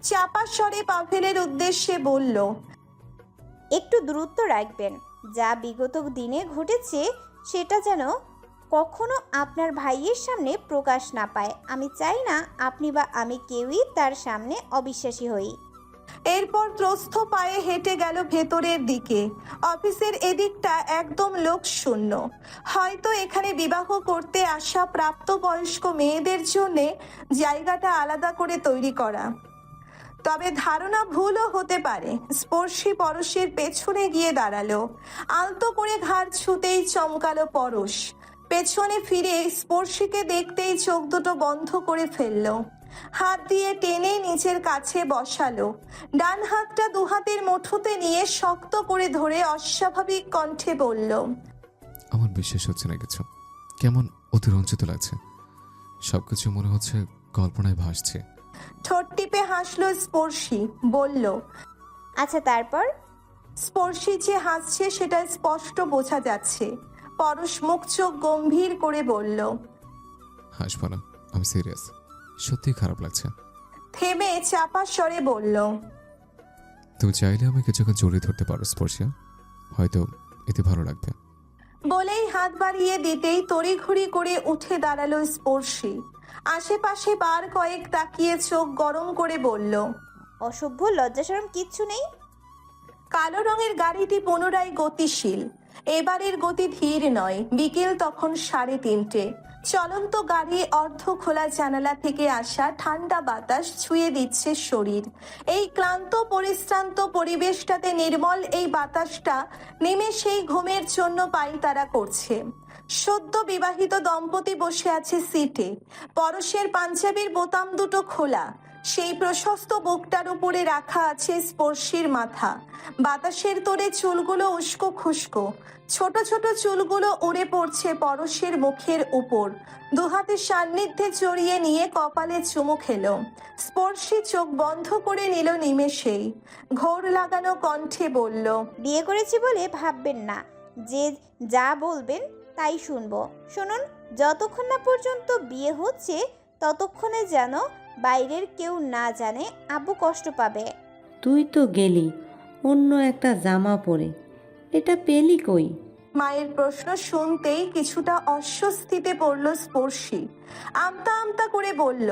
চাপা স্বরে পাভেলের উদ্দেশ্যে বলল,
একটু দূরত্ব রাখবেন। যা বিগত দিনে ঘটেছে সেটা যেন কখনো আপনার ভাইয়ের সামনে প্রকাশ না পায়। আমি চাই না আপনি বা আমি কেউই তার সামনে অবিশ্বাসী হই।
এরপর ত্রস্ত পায়ে হেঁটে গেল ভেতরের দিকে। অফিসের এদিকটা একদম লোকশূন্য। হয়তো এখানে বিবাহ করতে আসা প্রাপ্তবয়স্ক মেয়েদের জন্য জায়গাটা আলাদা করে তৈরি করা। তবে ধারণা ভুলও হতে পারে। স্পর্শী পরশের পেছনে গিয়ে দাঁড়ালো। আলতো করে ঘাড় ছুতেই চমকালো পরশ। পেছনে ফিরে স্পর্শীকে দেখতেই চোখ দুটো বন্ধ করে ফেললো। হাত দিয়ে টেনে নিজের কাছে বসালো। ডান হাতটা দুহাতের মুঠোতে নিয়ে শক্ত করে ধরে অস্বাভাবিক কণ্ঠে বলল,
আমার বিশ্বাস হচ্ছে না কিছু। কেমন অতিরঞ্জিত লাগছে। সবকিছু মনে হচ্ছে কল্পনায় ভাসছে।
ঠোঁট টিপে হাসলো স্পর্শী, বলল,
আচ্ছা তারপর?
স্পর্শী যে হাসছে সেটা স্পষ্ট বোঝা যাচ্ছে। পরশ মুখ চোখ গম্ভীর করে বলল,
হাসবো না, আমি সিরিয়াস। সত্যি খারাপ লাগছে।
থেমে চাপা স্বরে বলল,
তুমি চাইলে আমাকে কিছুক্ষণ জড়িয়ে ধরতে পারো স্পর্শিয়া, হয়তো এতে ভালো লাগবে।
বলেই হাত বাড়িয়ে দিতেই তড়িঘড়ি করে উঠে দাঁড়ালো স্পর্শী। আশেপাশে বার কয়েক তাকিয়ে চোখ গরম করে বলল,
অসভ্য, লজ্জাশরম কিচ্ছু নেই।
কালো রঙের গাড়িটি পুনরায় গতিশীল। এবারের গতি ধীর নয়। বিকেল তখন 3:30। চলন্ত গাড়ি অর্ধ খোলা জানালা থেকে আসা ঠান্ডা বাতাস ছুঁয়ে দিচ্ছে শরীর। এই ক্লান্ত পরিশ্রান্ত পরিবেশটাতে নির্মল এই বাতাসটা নিমেষেই ঘুমের জন্য পায়তারা করছে। সদ্য বিবাহিত দম্পতি বসে আছে সিটে। পরশের পাঞ্জাবির বোতাম দুটো খোলা। সেই প্রশস্ত বুকটার উপরে রাখা আছে স্পর্শীর মাথা। বাতাসের তোড়ে চুলগুলো উস্কো খুস্কো, ছোট ছোট চুলগুলো উড়ে পড়ছে পরশের মুখের উপর। দুহাতে সান্নিধ্যে জড়িয়ে নিয়ে কপালে চুমু খেলো। স্পর্শী চোখ বন্ধ করে নিল নিমেষেই। ঘোর লাগানো কণ্ঠে বলল,
বিয়ে করেছি বলে ভাববেন না যে যা বলবেন তাই শুনবো। শুনুন, যতক্ষণ না পর্যন্ত বিয়ে হচ্ছে ততক্ষণে যেন বাইরের কেউ না জানে, আব্বু কষ্ট পাবে।
তুই তো গেলি অন্য একটা জামা পরে, এটা পেলি কই?
মায়ের প্রশ্ন শুনতেই কিছুটা অস্বস্তিতে পড়ল স্পর্শী। আমতা আমতা করে বলল,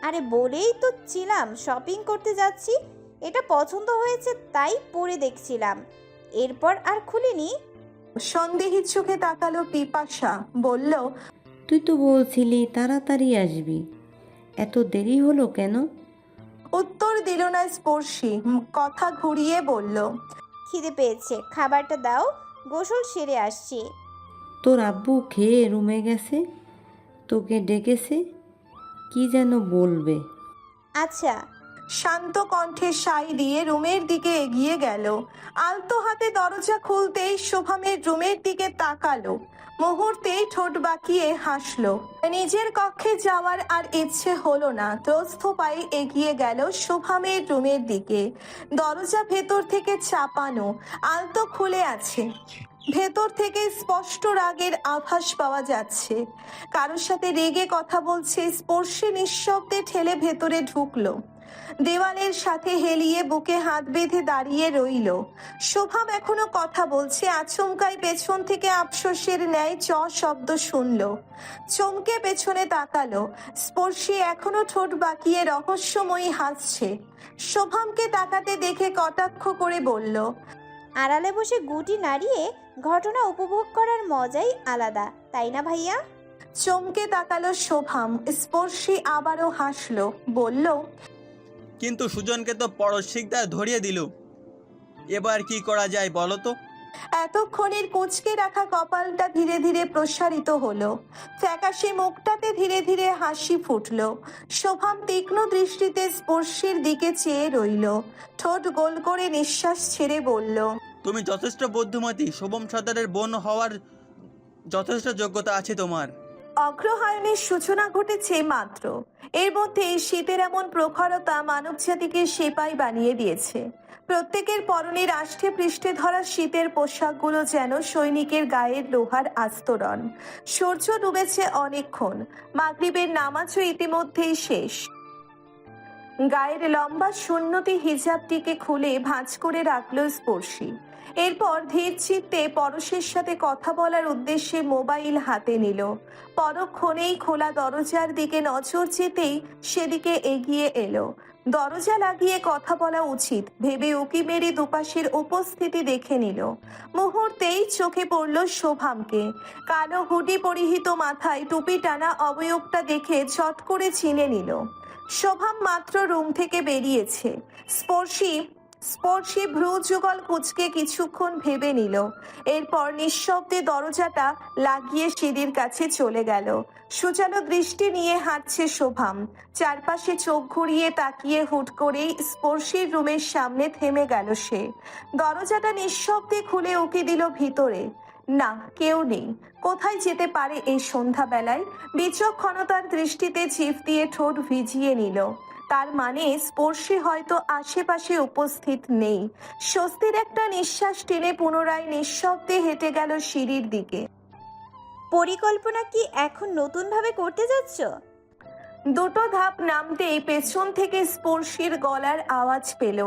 আরে বলেই তো ছিলাম শপিং করতে যাচ্ছি, এটা পছন্দ হয়েছে তাই পরে দেখছিলাম, এরপর আর খুলিনি।
সন্দেহী চোখে তাকালো পিপাসা। বলল,
তুই তো বলছিলি তাড়াতাড়ি আসবি, এত দেরি হলো কেন?
উত্তর দিল না স্পর্শী। কথা ঘুরিয়ে বলল,
খিদে পেয়েছে, খাবারটা দাও, গোসল সেরে আসছি।
তোর আব্বু খেয়ে রুমে গেছে, তোকে ডেকেছে, কি যেন বলবে।
আচ্ছা।
শান্ত কণ্ঠে সাই দিয়ে রুমের দিকে এগিয়ে গেল। আলতো হাতে দরজা খুলতেই শোভামের রুমের দিকে তাকালো। মুহূর্তেই ঠোঁট বাঁকিয়ে হাসলো। নিজের কক্ষে যাওয়ার আর ইচ্ছে হলো না। ত্রস্ত পায়ে এগিয়ে গেল শোভামের রুমের দিকে। দরজা ভেতর থেকে চাপানো, আলতো খুলে আছে। ভেতর থেকে স্পষ্ট রাগের আভাস পাওয়া যাচ্ছে। কারোর সাথে রেগে কথা বলছে। স্পর্শে নিঃশব্দে ঠেলে ভেতরে ঢুকলো। দেওয়ালের সাথে হেলিয়ে বুকে হাত বেঁধে দাঁড়িয়ে রইল। শোভাম এখনো কথা বলছে। আচমকাই পেছন থেকে আফসোসের ন্যায় চ শব্দ শুনল। চমকে পেছনে তাকালো। স্পর্শী এখনো ঠোঁট বাঁকিয়ে রহস্যময়ী হাসছে। শোভামকে তাকাতে দেখে কটাক্ষ করে বলল,
আড়ালে বসে গুটি নাড়িয়ে ঘটনা উপভোগ করার মজাই আলাদা, তাই না ভাইয়া?
চমকে তাকালো শোভাম। স্পর্শী আবারও হাসলো। বলল,
কিন্তু সুজনকে তো পরশিকদার ধরিয়ে দিল, এবার কি করা যায় বলো তো?
এতক্ষণের কুঁচকে রাখা কপালটা ধীরে ধীরে প্রসারিত হলো। ফ্যাকাশে মুখটাতে ধীরে ধীরে হাসি ফুটলো। শোভাম তীক্ষ্ণ দৃষ্টিতে স্পর্শীর দিকে চেয়ে রইল। ঠোঁট গোল করে নিঃশ্বাস ছেড়ে বলল,
তুমি যথেষ্ট বুদ্ধিমতী, শুভম সর্দারের বোন হওয়ার যথেষ্ট যোগ্যতা আছে তোমার।
অগ্রহায়ণের সূচনা ঘটেছে মাত্র। এর মধ্যে শীতের এমন প্রখরতা মানব জাতিকে সেপাই বানিয়ে দিয়েছে। প্রত্যেকের পরনের আষ্ঠে পৃষ্ঠে ধরা শীতের পোশাকগুলো যেন সৈনিকের গায়ের লোহার আস্তরণ। সূর্য ডুবেছে অনেকক্ষণ। মাগরিবের নামাজও ইতিমধ্যেই শেষ। গায়ের লম্বা সুন্নতি হিজাবটিকে খুলে ভাঁজ করে রাখলো স্পর্শী। এরপর ধীর চিত্তে পরশের সাথে কথা বলার উদ্দেশ্যে মোবাইল হাতে নিল। পরক্ষণেই খোলা দরজার দিকে নজর যেতেই সেদিকে এগিয়ে এলো। দরজা লাগিয়ে কথা বলা উচিত ভেবে উকি মেরে দুপাশের উপস্থিতি দেখে নিল। মুহূর্তেই চোখে পড়ল শোভামকে। কালো হুডি পরিহিত, মাথায় টুপি টানা অবয়বটা দেখে চট করে চিনে নিল। শোভাম মাত্র রুম থেকে বেরিয়েছে। স্পর্শী ভ্রু যুগল কুচকে কিছুক্ষণ ভেবে নিল। এরপর নিঃশব্দে দরজাটা লাগিয়ে সিঁড়ির কাছে চলে গেল। সুচালো দৃষ্টি নিয়ে হাঁটছে শোভাম। চারপাশে চোখ ঘুরিয়ে তাকিয়ে হুট করেই স্পর্শীর রুমের সামনে থেমে গেল সে। দরজাটা নিঃশব্দে খুলে উকি দিল ভিতরে। না, কেউ নেই। কোথায় যেতে পারে এই সন্ধ্যাবেলায়? বিচক্ষণতার দৃষ্টিতে চিফ দিয়ে ঠোঁট ভিজিয়ে নিল। তার মানে স্পর্শী হয়তো আশেপাশে উপস্থিত নেই। স্বস্তির একটা নিঃশ্বাস টেনে পুনরায় নিঃশব্দে হেঁটে গেল সিঁড়ির দিকে।
পরিকল্পনা কি এখন নতুনভাবে করতে যাচ্ছ?
দুটো ধাপ নামতেই পেছন থেকে স্পর্শীর গলার আওয়াজ পেল।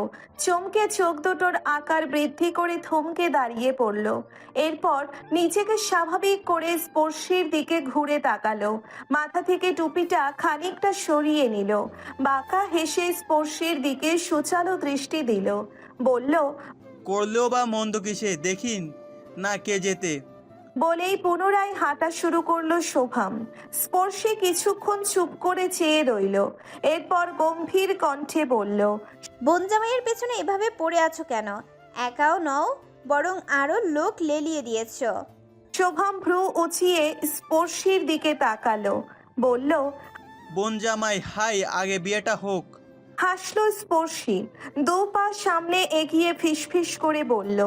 চমকে চোখ দুটোর আকার বৃদ্ধি করে থমকে দাঁড়িয়ে পড়ল। এরপর নিজেকে স্বাভাবিক করে স্পর্শীর দিকে ঘুরে তাকালো। মাথা থেকে টুপিটা খানিকটা সরিয়ে নিল। বাঁকা হেসে স্পর্শীর দিকে সুচালো দৃষ্টি দিল। বলল,
করলেও বা মন্দ কিসে, দেখিন না কে যেতে।
বলেই পুনরায় হাঁটা শুরু করলো শোভাম। স্পর্শী কিছুক্ষণ চুপ করে চেয়ে রইল। এরপর গম্ভীর কণ্ঠে বলল,
বোন জামাইয়ের পেছনে এভাবে পড়ে আছো কেন? একাও নও, বরং আরো লোক লেলিয়ে দিয়েছ।
শোভাম ভ্রু উঁচিয়ে স্পর্শীর দিকে তাকালো। বলল,
বোন জামাই হাই, আগে বিয়েটা হোক,
হাসলো স্পর্শী, দু পা সামনে এগিয়ে ফিসফিস করে বলল,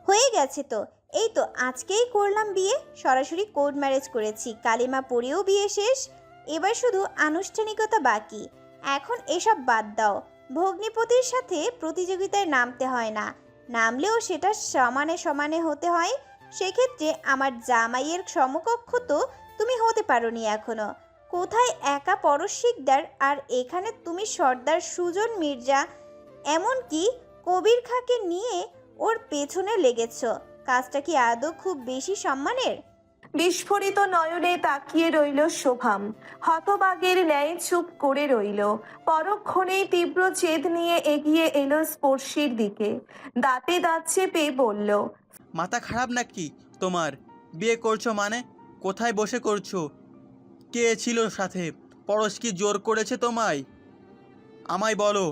হয়ে গেছে তো, এই তো আজকেই করলাম বিয়ে, সরাসরি কোর্ট ম্যারেজ করেছি, কালিমা পড়েও বিয়ে শেষ, এবার শুধু আনুষ্ঠানিকতা বাকি। এখন এসব বাদ দাও, ভগ্নিপতির সাথে প্রতিযোগিতায় নামতে হয় না, নামলেও সেটা সমানে সমানে হতে হয়। সেক্ষেত্রে আমার জামাইয়ের সমকক্ষ তো তুমি হতে পারোনি এখনো। কোথায় একা পরশ শিকদার, আর এখানে তুমি সর্দার সুজন মির্জা, এমনকি কবির খাঁকে নিয়ে ওর পেছনে লেগেছ। কাজটা কি আদৌ খুব বেশি সম্মানের?
বিস্ফোরিত নয়নে তাকিয়ে রইল শোভাম, হতবাগের ন্যায় চুপ করে রইল। পরক্ষণেই তীব্র জেদ নিয়ে এগিয়ে এলো স্পর্শীর দিকে, দাঁতে দাঁত চেপে বলল,
মাথা খারাপ নাকি তোমার? বিয়ে করছো মানে কোথায় বসে করছো? কে ছিল সাথে? পরশ কি জোর করেছে তোমায়? আমায় বলো।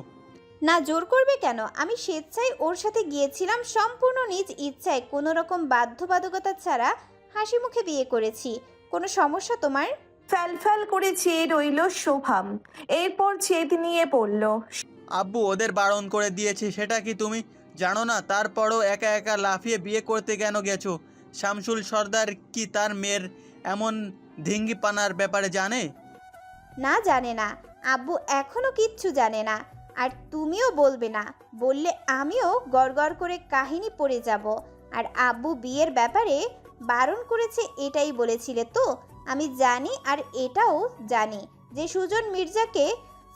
না, জোর করবে কেন? আমি স্বেচ্ছায় ওর সাথে গিয়েছিলাম, সম্পূর্ণ নিজ ইচ্ছায়, কোনো রকম বাধ্যবাধকতা ছাড়া হাসি মুখে বিয়ে করেছি। কোনো সমস্যা তোমার?
ফ্যালফ্যাল করে চেয়ে রইল শোভাম, এরপর জেদ নিয়ে বলল,
আব্বু ওদের বারণ করে দিয়েছে, সেটা কি তুমি জানো না? তারপরও একা একা লাফিয়ে বিয়ে করতে কেন গেছো? শামসুল সর্দার কি তার মেয়ের এমন ধিঙ্গিপানার ব্যাপারে জানে?
না, জানে না। আব্বু এখনো কিচ্ছু জানে না, আর তুমিও বলবে না। বললে আমিও গড়গড় করে কাহিনী পড়ে যাব। আর আব্বু বিয়ের ব্যাপারে বারণ করেছে এটাই বলেছিলে তো? আমি জানি, আর এটাও জানি যে সুজন মির্জাকে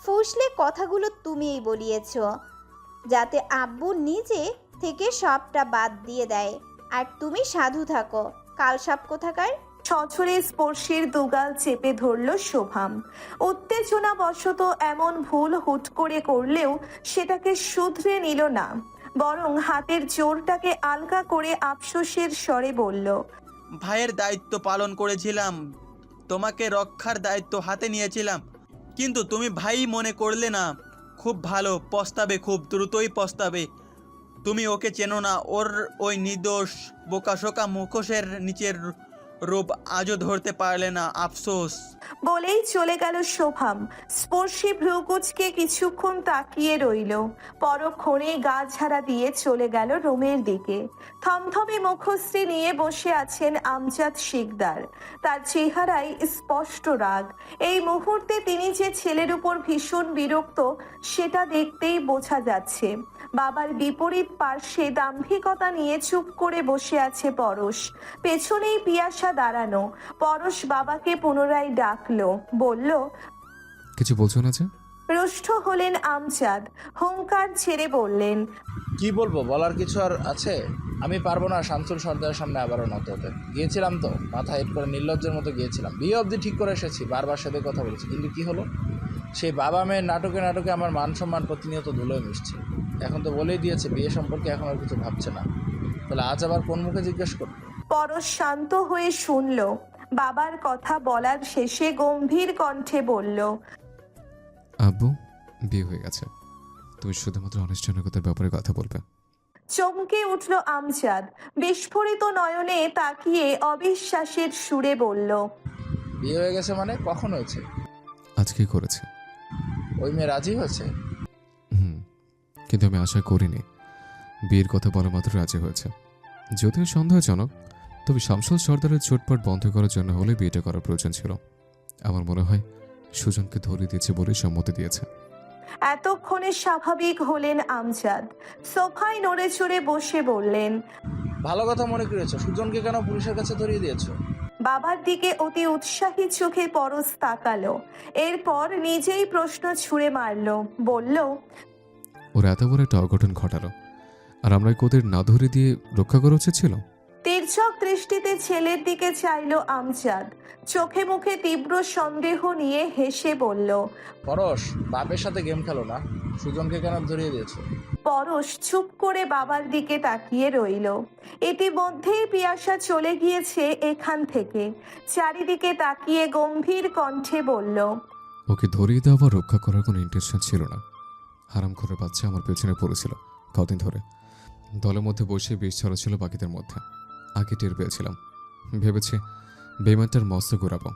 ফুসলে কথাগুলো তুমিই বলিয়েছ, যাতে আব্বু নিজে থেকে সবটা বাদ দিয়ে দেয়, আর তুমি সাধু থাকো। কালসাপ কোথাকার!
সজোরে স্পর্শীর দুগাল চেপে ধরল শোভাম। উত্তেজনাবশত এমন ভুল হুট করে করলেও সেটাকে শুধরে নিল না, বরং হাতের জোরটাকে আলগা করে আফসোসের স্বরে বলল,
ভাইয়ের দায়িত্ব পালন করেছিলাম, তোমাকে রক্ষার দায়িত্ব হাতে নিয়েছিলাম, কিন্তু তুমি ভাই মনে করলে না। খুব ভালো, পস্তাবে, খুব দ্রুতই পস্তাবে। তুমি ওকে চেনো না, ওর ওই নির্দোষ বোকাশোকা মুখোশের নিচের রূপ আজও ধরতে পারলে না, আফসোস।
বলেই চলে গেল শোভাম। স্পর্শী ভ্রুকুচকে কিছুক্ষণ তাকিয়ে রইল, পরক্ষণে গা ঝাড়া দিয়ে চলে গেল রুমের দিকে। থমথমে মুখশ্রী নিয়ে বসে আছেন আমজাদ শিকদার, তার চেহারায় স্পষ্ট রাগ। এই মুহূর্তে তিনি যে ছেলের উপর ভীষণ বিরক্ত সেটা দেখতেই বোঝা যাচ্ছে। বাবার বিপরীত পার্শ্বে দাম্ভিকতা নিয়ে চুপ করে বসে আছে পরশ, পেছনেই পিয়াসা দাঁড়ানো। পরশ বাবাকে পুনরায় ডাকলো, বলল,
কিছু বলছো না যে?
রুষ্ট হলেন আমজাদ, হুঙ্কার ছেড়ে বললেন,
কি বলবো, বলার কিছু আর আছে? আমি পারবো না শামসুল সর্দারের সামনে আবারও নত হতে। গিয়েছিলাম তো, মাথা হেট করে নির্লজ্জের মতো গিয়েছিলাম, বিয়ে অবধি ঠিক করে এসেছি, বারবার সাথে কথা বলেছি, কিন্তু কি হলো? সেই বাবা মেয়ের নাটকে নাটকে আমার মান সম্মান প্রতিনিয়ত ধুলোয় মিশছে। এখন তো বলেই দিয়েছে বিয়ে সম্পর্কে এখন আর কিছু ভাবছে না, তাহলে আজ আবার কোন মুখে জিজ্ঞেস করবো?
পরশ শান্ত হয়ে শুনল। বাবার কথা বলার শেষে গম্ভীর কণ্ঠে বলল,
আব্বু বিয়ে হয়ে গেছে, তুমি শুধুমাত্র আনুষ্ঠানিকতার ব্যাপারে কথা বলবে।
চমকে উঠল আমজাদ, বিস্ফোরিত নয়নে তাকিয়ে অবিশ্বাসের সুরে বলল,
বিয়ে হয়ে গেছে মানে? কখন হয়েছে?
আজকেই করেছে।
ওই মেয়ে রাজি হয়েছে?
কিন্তু আমি আশা করিনি বিয়ের কথা বলা মাত্র রাজি হয়েছে। যদিও সন্দেহজনক, তবে শামসুল সর্দারের চোটপাট বন্ধ করার জন্য হলে বিয়েটা করার প্রয়োজন ছিল। আমার মনে হয় সুজনকে ধরিয়ে দিয়েছে বলে সম্মতি দিয়েছে।
এতক্ষণে স্বাভাবিক হলেন আমজাদ, সোফায় নড়ে চড়ে বসে বললেন,
ভালো কথা মনে করেছো। সুজনকে কেন পুলিশের কাছে ধরিয়ে দিয়েছো?
বাবার দিকে অতি উৎসাহী চোখে পরশ তাকালো, এরপর নিজেই প্রশ্ন ছুঁড়ে মারলো, বলল,
ওরা এত বড় একটা অঘটন ঘটালো, আর আমরা ওদের না ধরে দিয়ে রক্ষা করা উচিত ছিল।
তীর্যক দৃষ্টিতে ছেলের দিকে চাইলো আমজাদ, চোখে মুখে তীব্র সন্দেহ নিয়ে হেসে বলল,
পরশ, বাপের সাথে গেম খেলো না, সুজনকে কেন ধরিয়ে দিয়েছো?
পরশ চুপ করে বাবার দিকে তাকিয়ে রইল। ইতিমধ্যেই পিয়াসা চলে গিয়েছে এখান থেকে। চারিদিকে তাকিয়ে গম্ভীর কণ্ঠে বলল,
ওকে ধরিয়ে দেওয়া বা রক্ষা করার কোনো ইন্টেনশন ছিল না। হারাম ঘরের বাচ্চা আমার পেছনে পড়েছিল কদিন ধরে। দলের মধ্যে বসে বেশ ছড়াচ্ছিল বাকিদের মধ্যে। আগে টের পেয়েছিলাম, ভেবেছি বেইমানটার মস্ত ঘোরাবো,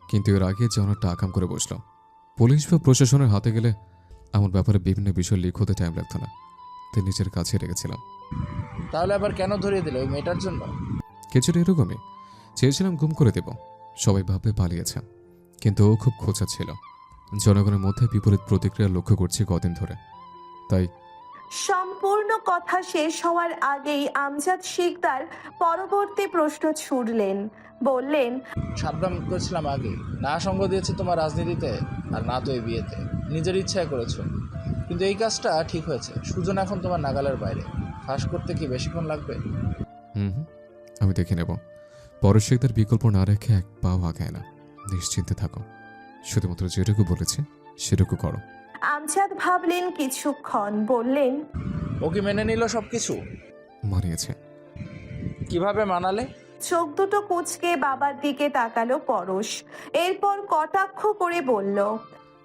কিন্তু এর আগে যেন একটা আকাম করে বসলো। পুলিশ বা প্রশাসনের হাতে গেলে আমার ব্যাপারে বিভিন্ন বিষয় লিক হতে টাইম লাগতো না, তাই নিজের কাছে রেখেছিলাম।
তাহলে আবার কেন ধরিয়ে দিলে? ওই মেয়েটার জন্য?
কিছুটা এরকমই, চেয়েছিলাম গুম করে দেব, সবাই ভাববে পালিয়েছে, কিন্তু ও খুব খোঁচা ছিল। জনগণের মধ্যে বিপরীত প্রতিক্রিয়া লক্ষ্য করছি কদিন ধরে, তাই।
সম্পূর্ণ কথা শেষ হওয়ার আগেই আমজাদ শিকদার পরবর্তী প্রশ্ন ছুড়লেন, বললেন,
সাবধান করেছিলাম আগে, না সঙ্গ দিয়েছে তোমার রাজনীতিতে আর না তো এই বিয়েতে, নিজের ইচ্ছায় করেছো। কিন্তু এই কাজটা ঠিক হয়েছে, সুজন এখন তোমার নাগালের বাইরে। ফাঁস করতে কি বেশিক্ষণ লাগবে?
হুম, আমি দেখে নেব। পরের শিকদার বিকল্প না রেখে এক পাও আগায় না, নিশ্চিন্তে থাকো। শুধুমাত্র যেটুকু বলেছে সেটুকু করো।
আমজাদ ভাবলেন কিছুক্ষণ, বললেন,
ও কি মেনে নিল সব কিছু?
মানিয়েছে।
কিভাবে মানালে?
চোখ দুটো কুঁচকে বাবার দিকে তাকালো পরশ, এরপর কটাক্ষ করে বলল,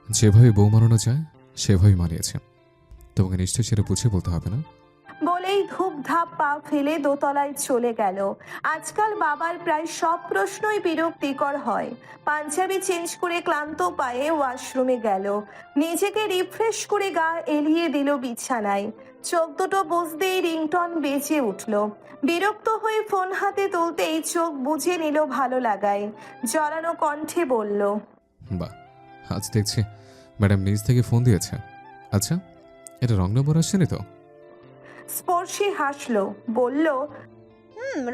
যেভাবে বউ মানানো যায় সেভাবেই মানিয়েছে। তোমাকে নিশ্চয়ই সেটা বুঝে বলতে হবে না।
বলেই ধূপ ধাপ পা ফেলে দোতলায় চলে গেল। আজকাল বাবার প্রায় সব প্রশ্নই বিরক্তিকর হয়। পাঞ্জাবি চেঞ্জ করে ক্লান্ত পায়ে ওয়াশরুমে গেল, নিজেকে রিফ্রেশ করে গা এলিয়ে দিল বিছানায়। চোখ দুটো বুঝতেই রিংটন বেজে উঠল। বিরক্ত হয়ে ফোন হাতে তুলতেই চোখ বুজে নিল ভালো লাগায়, জড়ানো কণ্ঠে বলল,
বাহ, আজ দেখছি ম্যাডাম নিজ থেকে ফোন দিয়েছে। আচ্ছা, এটা রং নম্বর আসছেনি তো?
স্পর্শী হাসলো, বলল,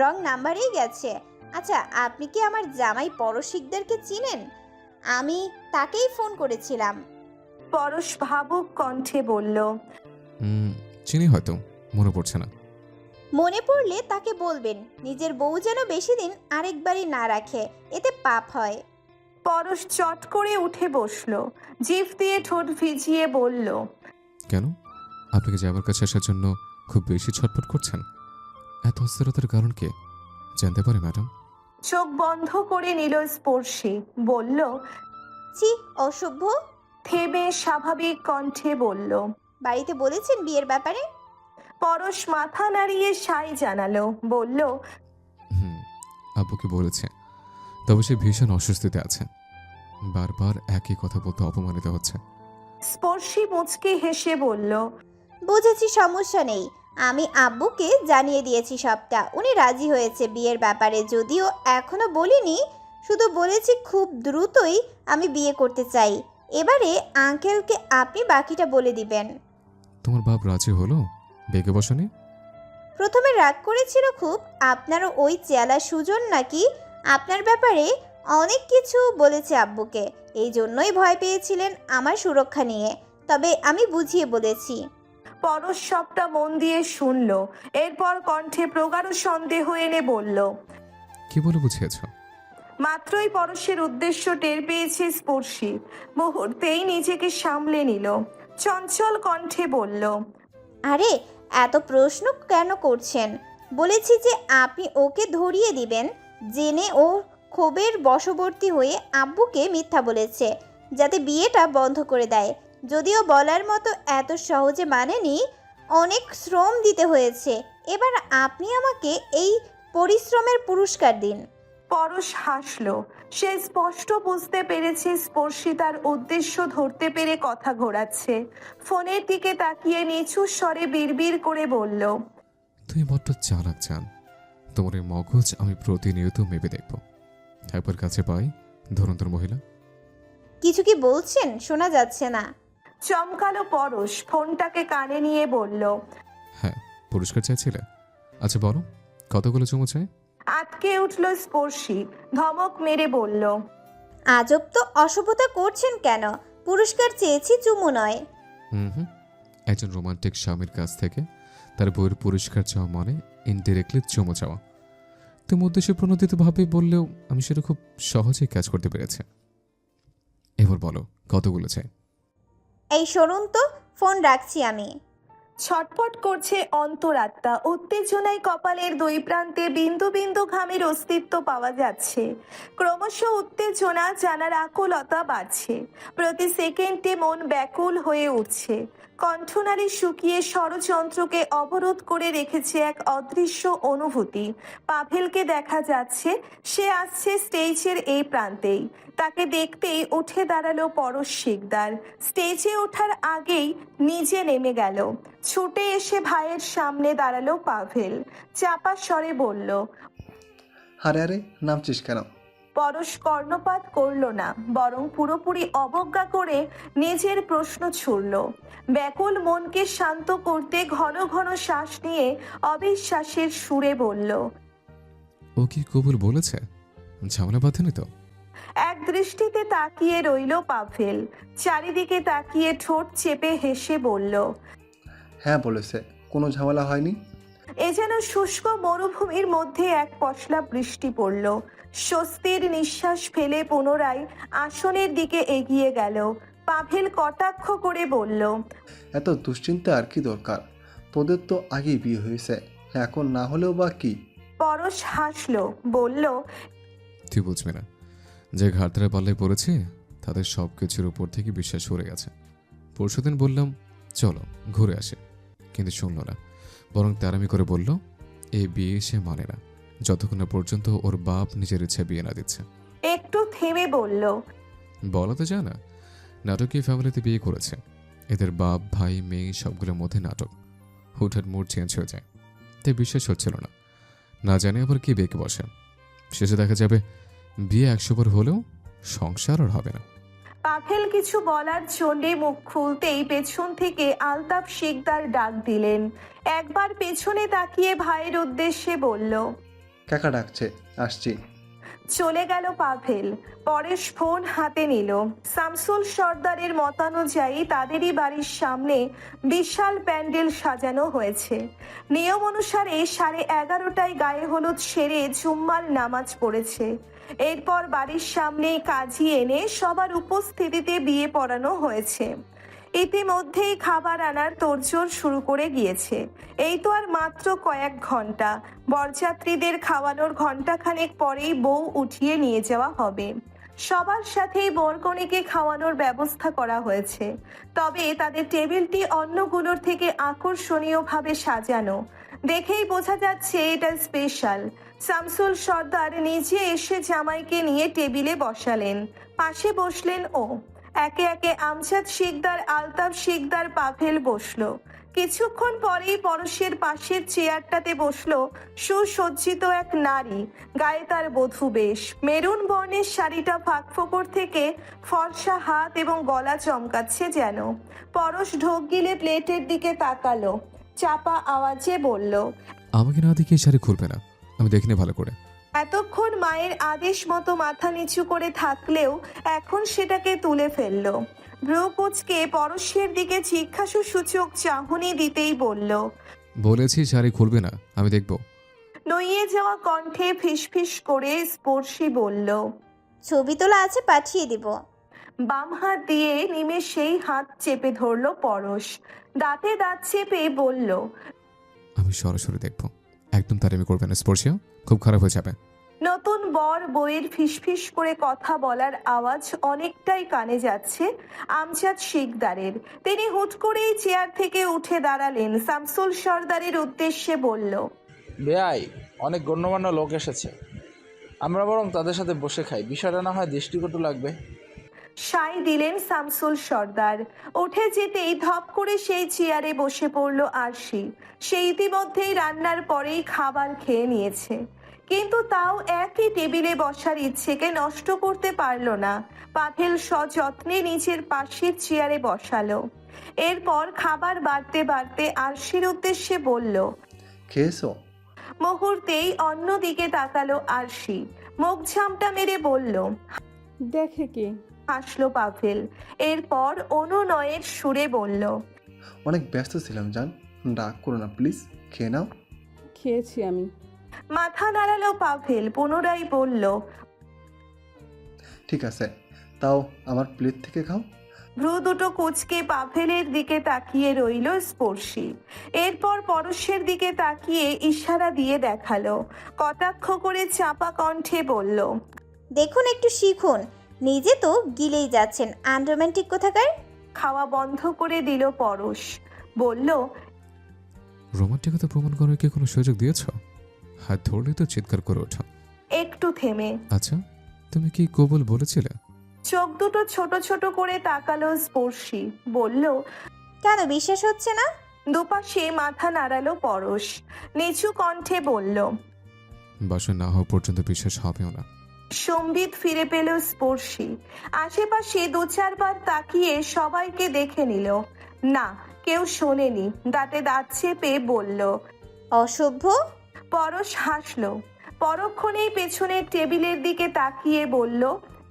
রং নাম্বারেই গেছে। আচ্ছা, আপনি কি আমার জামাই পরশ শিকদারকে চিনেন? আমি তাকেই ফোন করেছিলাম।
পরশ ভাবুক কণ্ঠে বলল,
চিনি, হয়তো মনে পড়ছে না।
মনে পড়লে তাকে বলবেন নিজের বউ যেন বেশি দিন আরেকবারই না রাখে, এতে পাপ হয়।
পরশ চট করে উঠে বসলো, জিভ দিয়ে ঠোঁট ভিজিয়ে বলল,
কেন? আপনি কি যে আমার কাছে আসার জন্য খুব বেশি ছটফট করছেন? এত অস্থিরতার কারণ কি জানতে পারি ম্যাডাম?
চোখ বন্ধ করে নিল স্পর্শী, বলল,
ছি, অসভ্য।
থেমে স্বাভাবিক কণ্ঠে বলল,
বাড়িতে বলেছেন বিয়ের ব্যাপারে?
পরশ মাথা নাড়িয়ে সাই জানালো, বলল,
আব্বুকে বলেছে, তবে সে ভীষণ অস্বস্তিতে আছে, বারবার একই কথা বলতে অপমানিত হচ্ছে।
স্পর্শী মুচকে হেসে বলল,
বুঝেছি, সমস্যা নেই। আমি আব্বুকে জানিয়ে দিয়েছি সবটা, উনি রাজি হয়েছে বিয়ের ব্যাপারে। যদিও এখনো বলিনি, শুধু বলেছি খুব দ্রুতই আমি বিয়ে করতে চাই। এবারে আঙ্কেলকে আপনি বাকিটা বলে দিবেন।
তোমার বাপ রাজি হলো? বেগে বসনি?
প্রথমে রাগ করেছিল খুব। আপনারও ওই চেলা সুজন নাকি আপনার ব্যাপারে অনেক কিছু বলেছে আব্বুকে, এই জন্যই ভয় পেয়েছিলেন আমার সুরক্ষা নিয়ে। তবে আমি বুঝিয়ে বলেছি।
পরশ সবটা মন দিয়ে শুনল, এরপর কণ্ঠে প্রগাঢ় সন্দেহ এনে বলল,
কি বলে বুঝিয়েছ?
মাত্রই পরশের উদ্দেশ্য টের পেয়েছে স্পর্শী, মুহূর্তেই নিজেকে সামলে নিল, চঞ্চল কণ্ঠে বলল,
আরে এত প্রশ্ন কেন করছেন? বলেছি যে আপনি ওকে ধরিয়ে দিবেন। জেনে ও ক্ষোভের বশবর্তী হয়ে আব্বুকে মিথ্যা বলেছে, যাতে বিয়েটা বন্ধ করে দেয়। যদিও বলার মতো এত সহজে মানেনি, অনেক শ্রম দিতে হয়েছে। এবার আপনি আমাকে এই পরিশ্রমের পুরস্কার দিন।
পরশ হাসলো, সে স্পষ্ট বুঝতে পেরেছে স্পর্শী তার উদ্দেশ্য ধরতে পেরে কথা ঘোরাচ্ছে। ফোনের দিকে তাকিয়ে নিচু স্বরে বিড়বিড় করে বলল,
তুমি বড্ড চালাক জান, তোমার এই মগজ আমি প্রতিনিয়ত মেপে দেখব। একবার কাছে পাই ধরন্তর মহিলা।
কিছু কি বলছেন? শোনা যাচ্ছে না।
চমকালো পরশ, ফোনটাকে কানে নিয়ে বলল,
হ্যাঁ, পুরস্কার চাইছিলে? আচ্ছা বলো, কতগুলো চুমু চাই?
আটকে উঠল স্পর্শী, ধমক মেরে বলল,
আজব তো, অসভ্যতা করছেন কেন? পুরস্কার চেয়েছি, চুমু নয়।
একজন রোমান্টিক স্বামীর কাছ থেকে তার বইয়ের পুরস্কার চাওয়া মানে ইনডিরেক্টলি চুমু চাওয়া। তুমি উদ্দেশ্য প্রণোদিতভাবে বললেও আমি সেটা খুব সহজেই ক্যাচ করতে পেরেছি। এবার বলো, কতগুলো চাই?
এই শুনুন তো, ফোন রাখছি আমি।
ছটফট করছে অন্তরাত্মা, উত্তেজনায় কপালের দুই প্রান্তে বিন্দু বিন্দু ঘামের অস্তিত্ব পাওয়া যাচ্ছে। ক্রমশ উত্তেজনা জানার আকুলতা বাড়ছে, প্রতি সেকেন্ডে মন ব্যাকুল হয়ে উঠছে। কণ্ঠনালী শুকিয়ে ষড়যন্ত্রকে অবরোধ করে রেখেছে এক অদৃশ্য অনুভূতি। পাভেলকে দেখা যাচ্ছে, সে আসছে স্টেজের এই প্রান্তেই। তাকে দেখতেই উঠে দাঁড়ালো পরশ শিকদার। স্টেজে ওঠার আগেই নিজে নেমে গেল। ছুটে এসে ভাইয়ের সামনে দাঁড়ালো পাভেল। চাপা স্বরে বলল।
আরে আরে, নামছিস কেন?
পরশ কর্ণপাত করল না, বরং পুরোপুরি অবজ্ঞা করে নিজের প্রশ্ন ছুড়ল। ব্যাকুল মনকে শান্ত করতে ঘন ঘন শ্বাস নিয়ে অবিশ্বাসের সুরে বলল।
ও কি কবুল বলেছে? ঝামেলা বাঁধেনি তো?
এক দৃষ্টিতে তাকিয়ে রইল পাভেল। চারিদিকে তাকিয়ে ঠোঁট চেপে হেসে বলল।
হ্যাঁ বলেছে, কোনো ঝামেলা হয়নি।
এ যেন শুষ্ক মরুভূমির মধ্যে এক পশলা বৃষ্টি পড়ল। স্বস্তির নিঃশ্বাস ফেলে পুনরায় আসনের দিকে এগিয়ে গেল। পাভেল কটাক্ষ করে বলল।
এত দুশ্চিন্তা আর কি দরকার? তোদের তো আগেই বিয়ে হয়েছে, এখন না হলেও বা কি?
পরশ হাসল, বলল।
তুই বুঝবি না, যে ঘাটতারা পাল্লায় পড়েছে তাদের সব কিছুর উপর থেকে বিশ্বাস সরে গেছে। পরশুদিন বললাম চলো ঘুরে আসে, কিন্তু শুনলো না, বরং তারামি করে বলল এই বিয়ে সে মানে না যতক্ষণ না পর্যন্ত ওর বাপ নিজের ইচ্ছা বিয়ে না দিচ্ছে।
একটু থেমে বলল।
বলা তো যায় না, নাটকীয় ফ্যামিলিতে বিয়ে করেছে। এদের বাপ ভাই মেয়ে সবগুলোর মধ্যে নাটক। হুটহাট মুড চেঞ্জ হয়ে যায়, তাই বিশ্বাস হচ্ছিল না। না জানে আবার কি বেঁকে বসে। শেষে দেখা যাবে বিয়ে 100 বার হলেও সংসার আর হবে না।
পাভেল কিছু বলার জন্য মুখ খুলতেই পেছন থেকে আলতাফ শিকদার ডাক দিলেন। একবার পেছনে তাকিয়ে ভাইয়ের উদ্দেশ্যে বলল।
কাকা ডাকছে, আসছি।
চলে গেল পাভেল। পরেশ ফোন হাতে নিল। শামসুল সর্দারের মতানুযায়ী তাদেরই বাড়ির সামনে বিশাল প্যান্ডেল সাজানো হয়েছে। নিয়ম অনুসারে 11:30টায় গায়ে হলুদ সেরে জুম্মার নামাজ পড়েছে। এরপর বাড়ির সামনে কাজী এনে সবার উপস্থিতিতে বিয়ে পড়ানো হয়েছে। ইতিমধ্যেই খাবার আনার তোড়জোড় শুরু করে গিয়েছে। এই তো আর মাত্র কয়েক ঘন্টা। বরযাত্রীদের খাওয়ানোর ঘন্টাখানেক পরেই বউ উঠিয়ে নিয়ে যাওয়া হবে। সবার সাথেই বরকনেকে খাওয়ানোর ব্যবস্থা করা হয়েছে। তবে তাদের টেবিলটি অন্যগুলোর থেকে আকর্ষণীয়ভাবে সাজানো। দেখেই বোঝা যাচ্ছে এটা স্পেশাল। শামসুল সর্দার নিজে এসে জামাইকে নিয়ে টেবিলে বসালেন। পাশে বসলেন ও। একে একে আমজাদ শিকদার, আলতাফ শিকদার, পাভেল বসলো। কিছুক্ষণ পরেই পরশের পাশের চেয়ারটাতে বসলো সুসজ্জিত এক নারী। গায়ে তার বধূ বেশ। মেরুন বর্ণের শাড়িটা ফাঁকফোকর থেকে ফর্সা হাত এবং গলা চমকাচ্ছে যেন। পরশ ঢোক গিলে প্লেটের দিকে তাকালো। চাপা আওয়াজে বলল।
আমাকে না দেখে শাড়ি খুলবে না, আমি দেখিনি ভালো করে।
এতক্ষণ মায়ের আদেশ মতো মাথা নিচু করে থাকলেও এখন সেটাকে তুলে ফেলল। ভ্রু কুঁচকে পরশের দিকে জিজ্ঞাসু সূচক চাহনি দিতেই বলল।
বলেছি শাড়ি খুলবে না, আমি দেখব।
নইয়ে যাওয়া কণ্ঠে ফিসফিস করে স্পর্শী বলল।
ছবি তোলা আছে, পাঠিয়ে দিব।
বাম হাত দিয়ে নিমেষেই হাত চেপে ধরল পরশ। দাঁতে দাঁত চেপে বলল।
আমি সরাসরি দেখব, একদম তারিমি করবে না স্পর্শিয়া, খুব খারাপ হয়ে যাবে।
নতুন বর বউয়ের ফিসফিস করে কথা বলার আওয়াজ অনেকটাই কানে যাচ্ছে আমজাদ শিকদারের। তিনি হুট করেই চেয়ার থেকে উঠে দাঁড়ালেন। শামসুল সর্দারের উদ্দেশ্যে বলল।
বেয়াই, অনেক গণ্যমান্য লোক এসেছে, আমরা বরং তাদের সাথে বসে খাই, বিষয়টা না হয় দৃষ্টিকটু লাগবে।
সাই দিলেন শামসুল সর্দার। উঠে যেতেই ধপ করে সেই চেয়ারে বসে পড়ল আরশি। সে ইতিমধ্যেই রান্নার পরেই খাবার খেয়ে নিয়েছে, কিন্তু তাও একই টেবিলে বসার ইচ্ছেকে নষ্ট করতে পারল না। পাভেল সযত্নে নিজের পাশের চেয়ারে বসালো। এরপর খাবার বাড়তে বাড়তে আরশির উদ্দেশ্যে বলল।
খেয়েছো?
মুহূর্তেই অন্যদিকে তাকালো আরশি। মুখ ঝামটা মেরে বলল।
দেখে কে?
হাসলো পাভেল। এরপর অনুনয়ের সুরে বলল।
অনেক ব্যস্ত ছিলাম জান, রাগ করো না প্লিজ, খেয়ে নাও।
খেয়েছি আমি।
মাথা নাড়ালো পাভেল। পুনরায় বলল।
ঠিক আছে, তাও আমার প্লেট থেকে খাও।
ভ্রু দুটো কুঁচকে পাভেলের দিকে তাকিয়ে রইল স্পর্শী। এরপর পরশের দিকে তাকিয়ে ইশারা দিয়ে দেখালো। কটাক্ষ করে চাপা কণ্ঠে বলল।
দেখুন, একটু শিখুন, নিজে তো গিলেই যাচ্ছেন, আনরোম্যান্টিক কোথাকার।
খাওয়া বন্ধ করে দিল পরশ। বলল,
রোমান্টিকতা প্রমাণ করার কি কোনো সুযোগ দিয়েছ? হাত ধরলেই তো চিৎকার করে ওঠো।
একটু থেমে
আচ্ছা, তুমি কি কবুল বলেছিলে?
চোখ দুটো ছোট ছোট করে তাকালো স্পর্শী। বলল,
কেন বিশ্বাস হচ্ছে না?
দুপাশে মাথা নাড়ালো পরশ। নিচু কণ্ঠে বলল,
বাসা না হওয়া পর্যন্ত বিশ্বাস হবেও না।
সম্বিত ফিরে পেল স্পর্শী। আশেপাশে দু চারবার তাকিয়ে সবাইকে দেখে নিল। না, কেউ শোনেনি। দাঁতে দাঁত চেপে বলল,
অসভ্য।
পরশ হাসলো। পরক্ষণেই পেছনের টেবিলের দিকে তাকিয়ে বলল,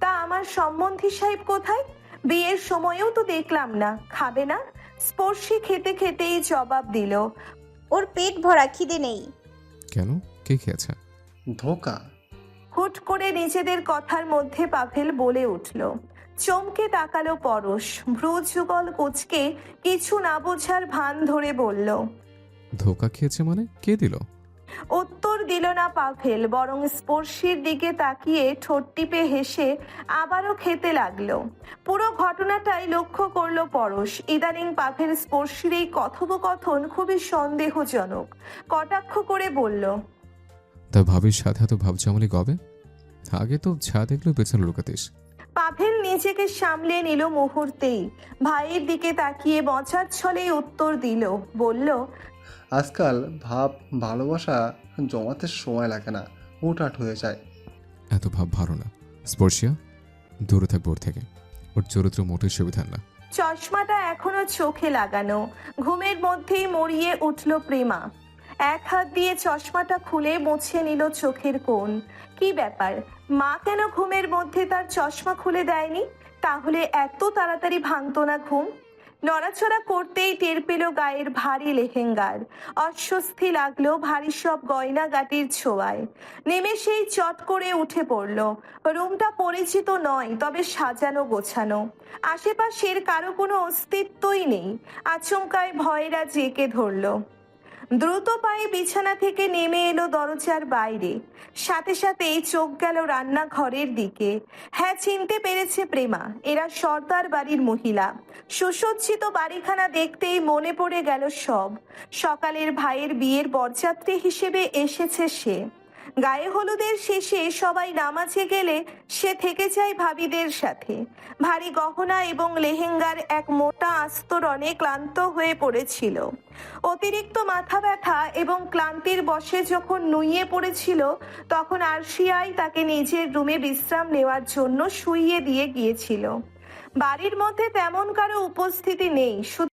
তা আমার সম্বন্ধী সাহেব কোথায়? বিয়ের সময়ও তো দেখলাম না। খাবে না? স্পর্শী খেতে খেতেই জবাব দিল,
ওর পেট ভরা, খিদে নেই।
কেন, কে খেয়েছে?
ধোকা।
হুট করে নিজেদের কথার মধ্যে পাভেল বলে উঠল। চমকে তাকালো পরশ। ভ্রু যুগল কুচকে কিছু না বোঝার ভান ধরে বলল,
ধোকা খেয়েছে মানে? কে দিল?
উত্তর দিল না পাভেল, বরং স্পর্শীর দিকে তাকিয়ে ঠোঁট টিপে হেসে আবারও খেতে লাগলো। পুরো ঘটনাটাই লক্ষ্য করলো পরশ। ইদানিং পাভেল স্পর্শীর এই কথোপকথন খুবই সন্দেহজনক। কটাক্ষ করে বলল,
তা ভাবির সাথে এত ভাব জমালি কবে? আগে তো যা দেখলেও পেছনে লুকাতিস।
পাভেল নিজেকে সামলে নিল মুহূর্তেই। ভাইয়ের দিকে তাকিয়ে মজার ছলেই উত্তর দিল। বলল,
আজকাল ভাব ভালোবাসা জমাতে সময় লাগে না, হুটহাট হয়ে যায়।
এত ভাব ভালো না। স্পর্শিয়া, দূরে থাকবো ওর থেকে। ওর চরিত্র মোটেই সুবিধার না।
চশমাটা এখনো চোখে লাগানো। ঘুমের মধ্যেই মরিয়ে উঠল প্রেমা। এক হাত দিয়ে চশমাটা খুলে মুছে নিল চোখের কোণ। কি ব্যাপার, মা কেন ঘুমের মধ্যে তার চশমা খুলে দেয়নি? তাহলে এত তাড়াতাড়ি ভাঙতো না ঘুম? নড়াচড়া করতেই টের পেল গায়ের ভারী লেহেঙ্গার। অস্বস্তি লাগলো ভারী সব গয়নাগাটির ছোঁয়ায়। নেমে সেই চট করে উঠে পড়ল। রুমটা পরিচিত নয়, তবে সাজানো গোছানো। আশেপাশের কারো কোনো অস্তিত্বই নেই। আচমকায় ভয়েরা জেঁকে ধরল। দ্রুত পায়ে বিছানা থেকে নেমে এলো দরজার বাইরে। সাথে সাথেই চোখ গেল রান্নাঘরের দিকে। হ্যাঁ, চিনতে পেরেছে প্রেমা। এরা সর্দার বাড়ির মহিলা। সুসজ্জিত বাড়িখানা দেখতেই মনে পড়ে গেল সব। সকালের ভাইয়ের বিয়ের বরযাত্রী হিসেবে এসেছে সে। গায়ে হলুদের শেষে সবাই নামাজে গেলে সে থেকে যায় ভাবিদের সাথে। ভারী গহনা এবং লেহেঙ্গার এক মোটা আস্তরণে ক্লান্ত হয়ে পড়েছিল। অতিরিক্ত মাথা ব্যথা এবং ক্লান্তির বশে যখন নুইয়ে পড়েছিল, তখন আরশিয়াই তাকে নিজের রুমে বিশ্রাম নেওয়ার জন্য শুইয়ে দিয়ে গিয়েছিল। বাড়ির মধ্যে তেমন কারো উপস্থিতি নেই। শুধু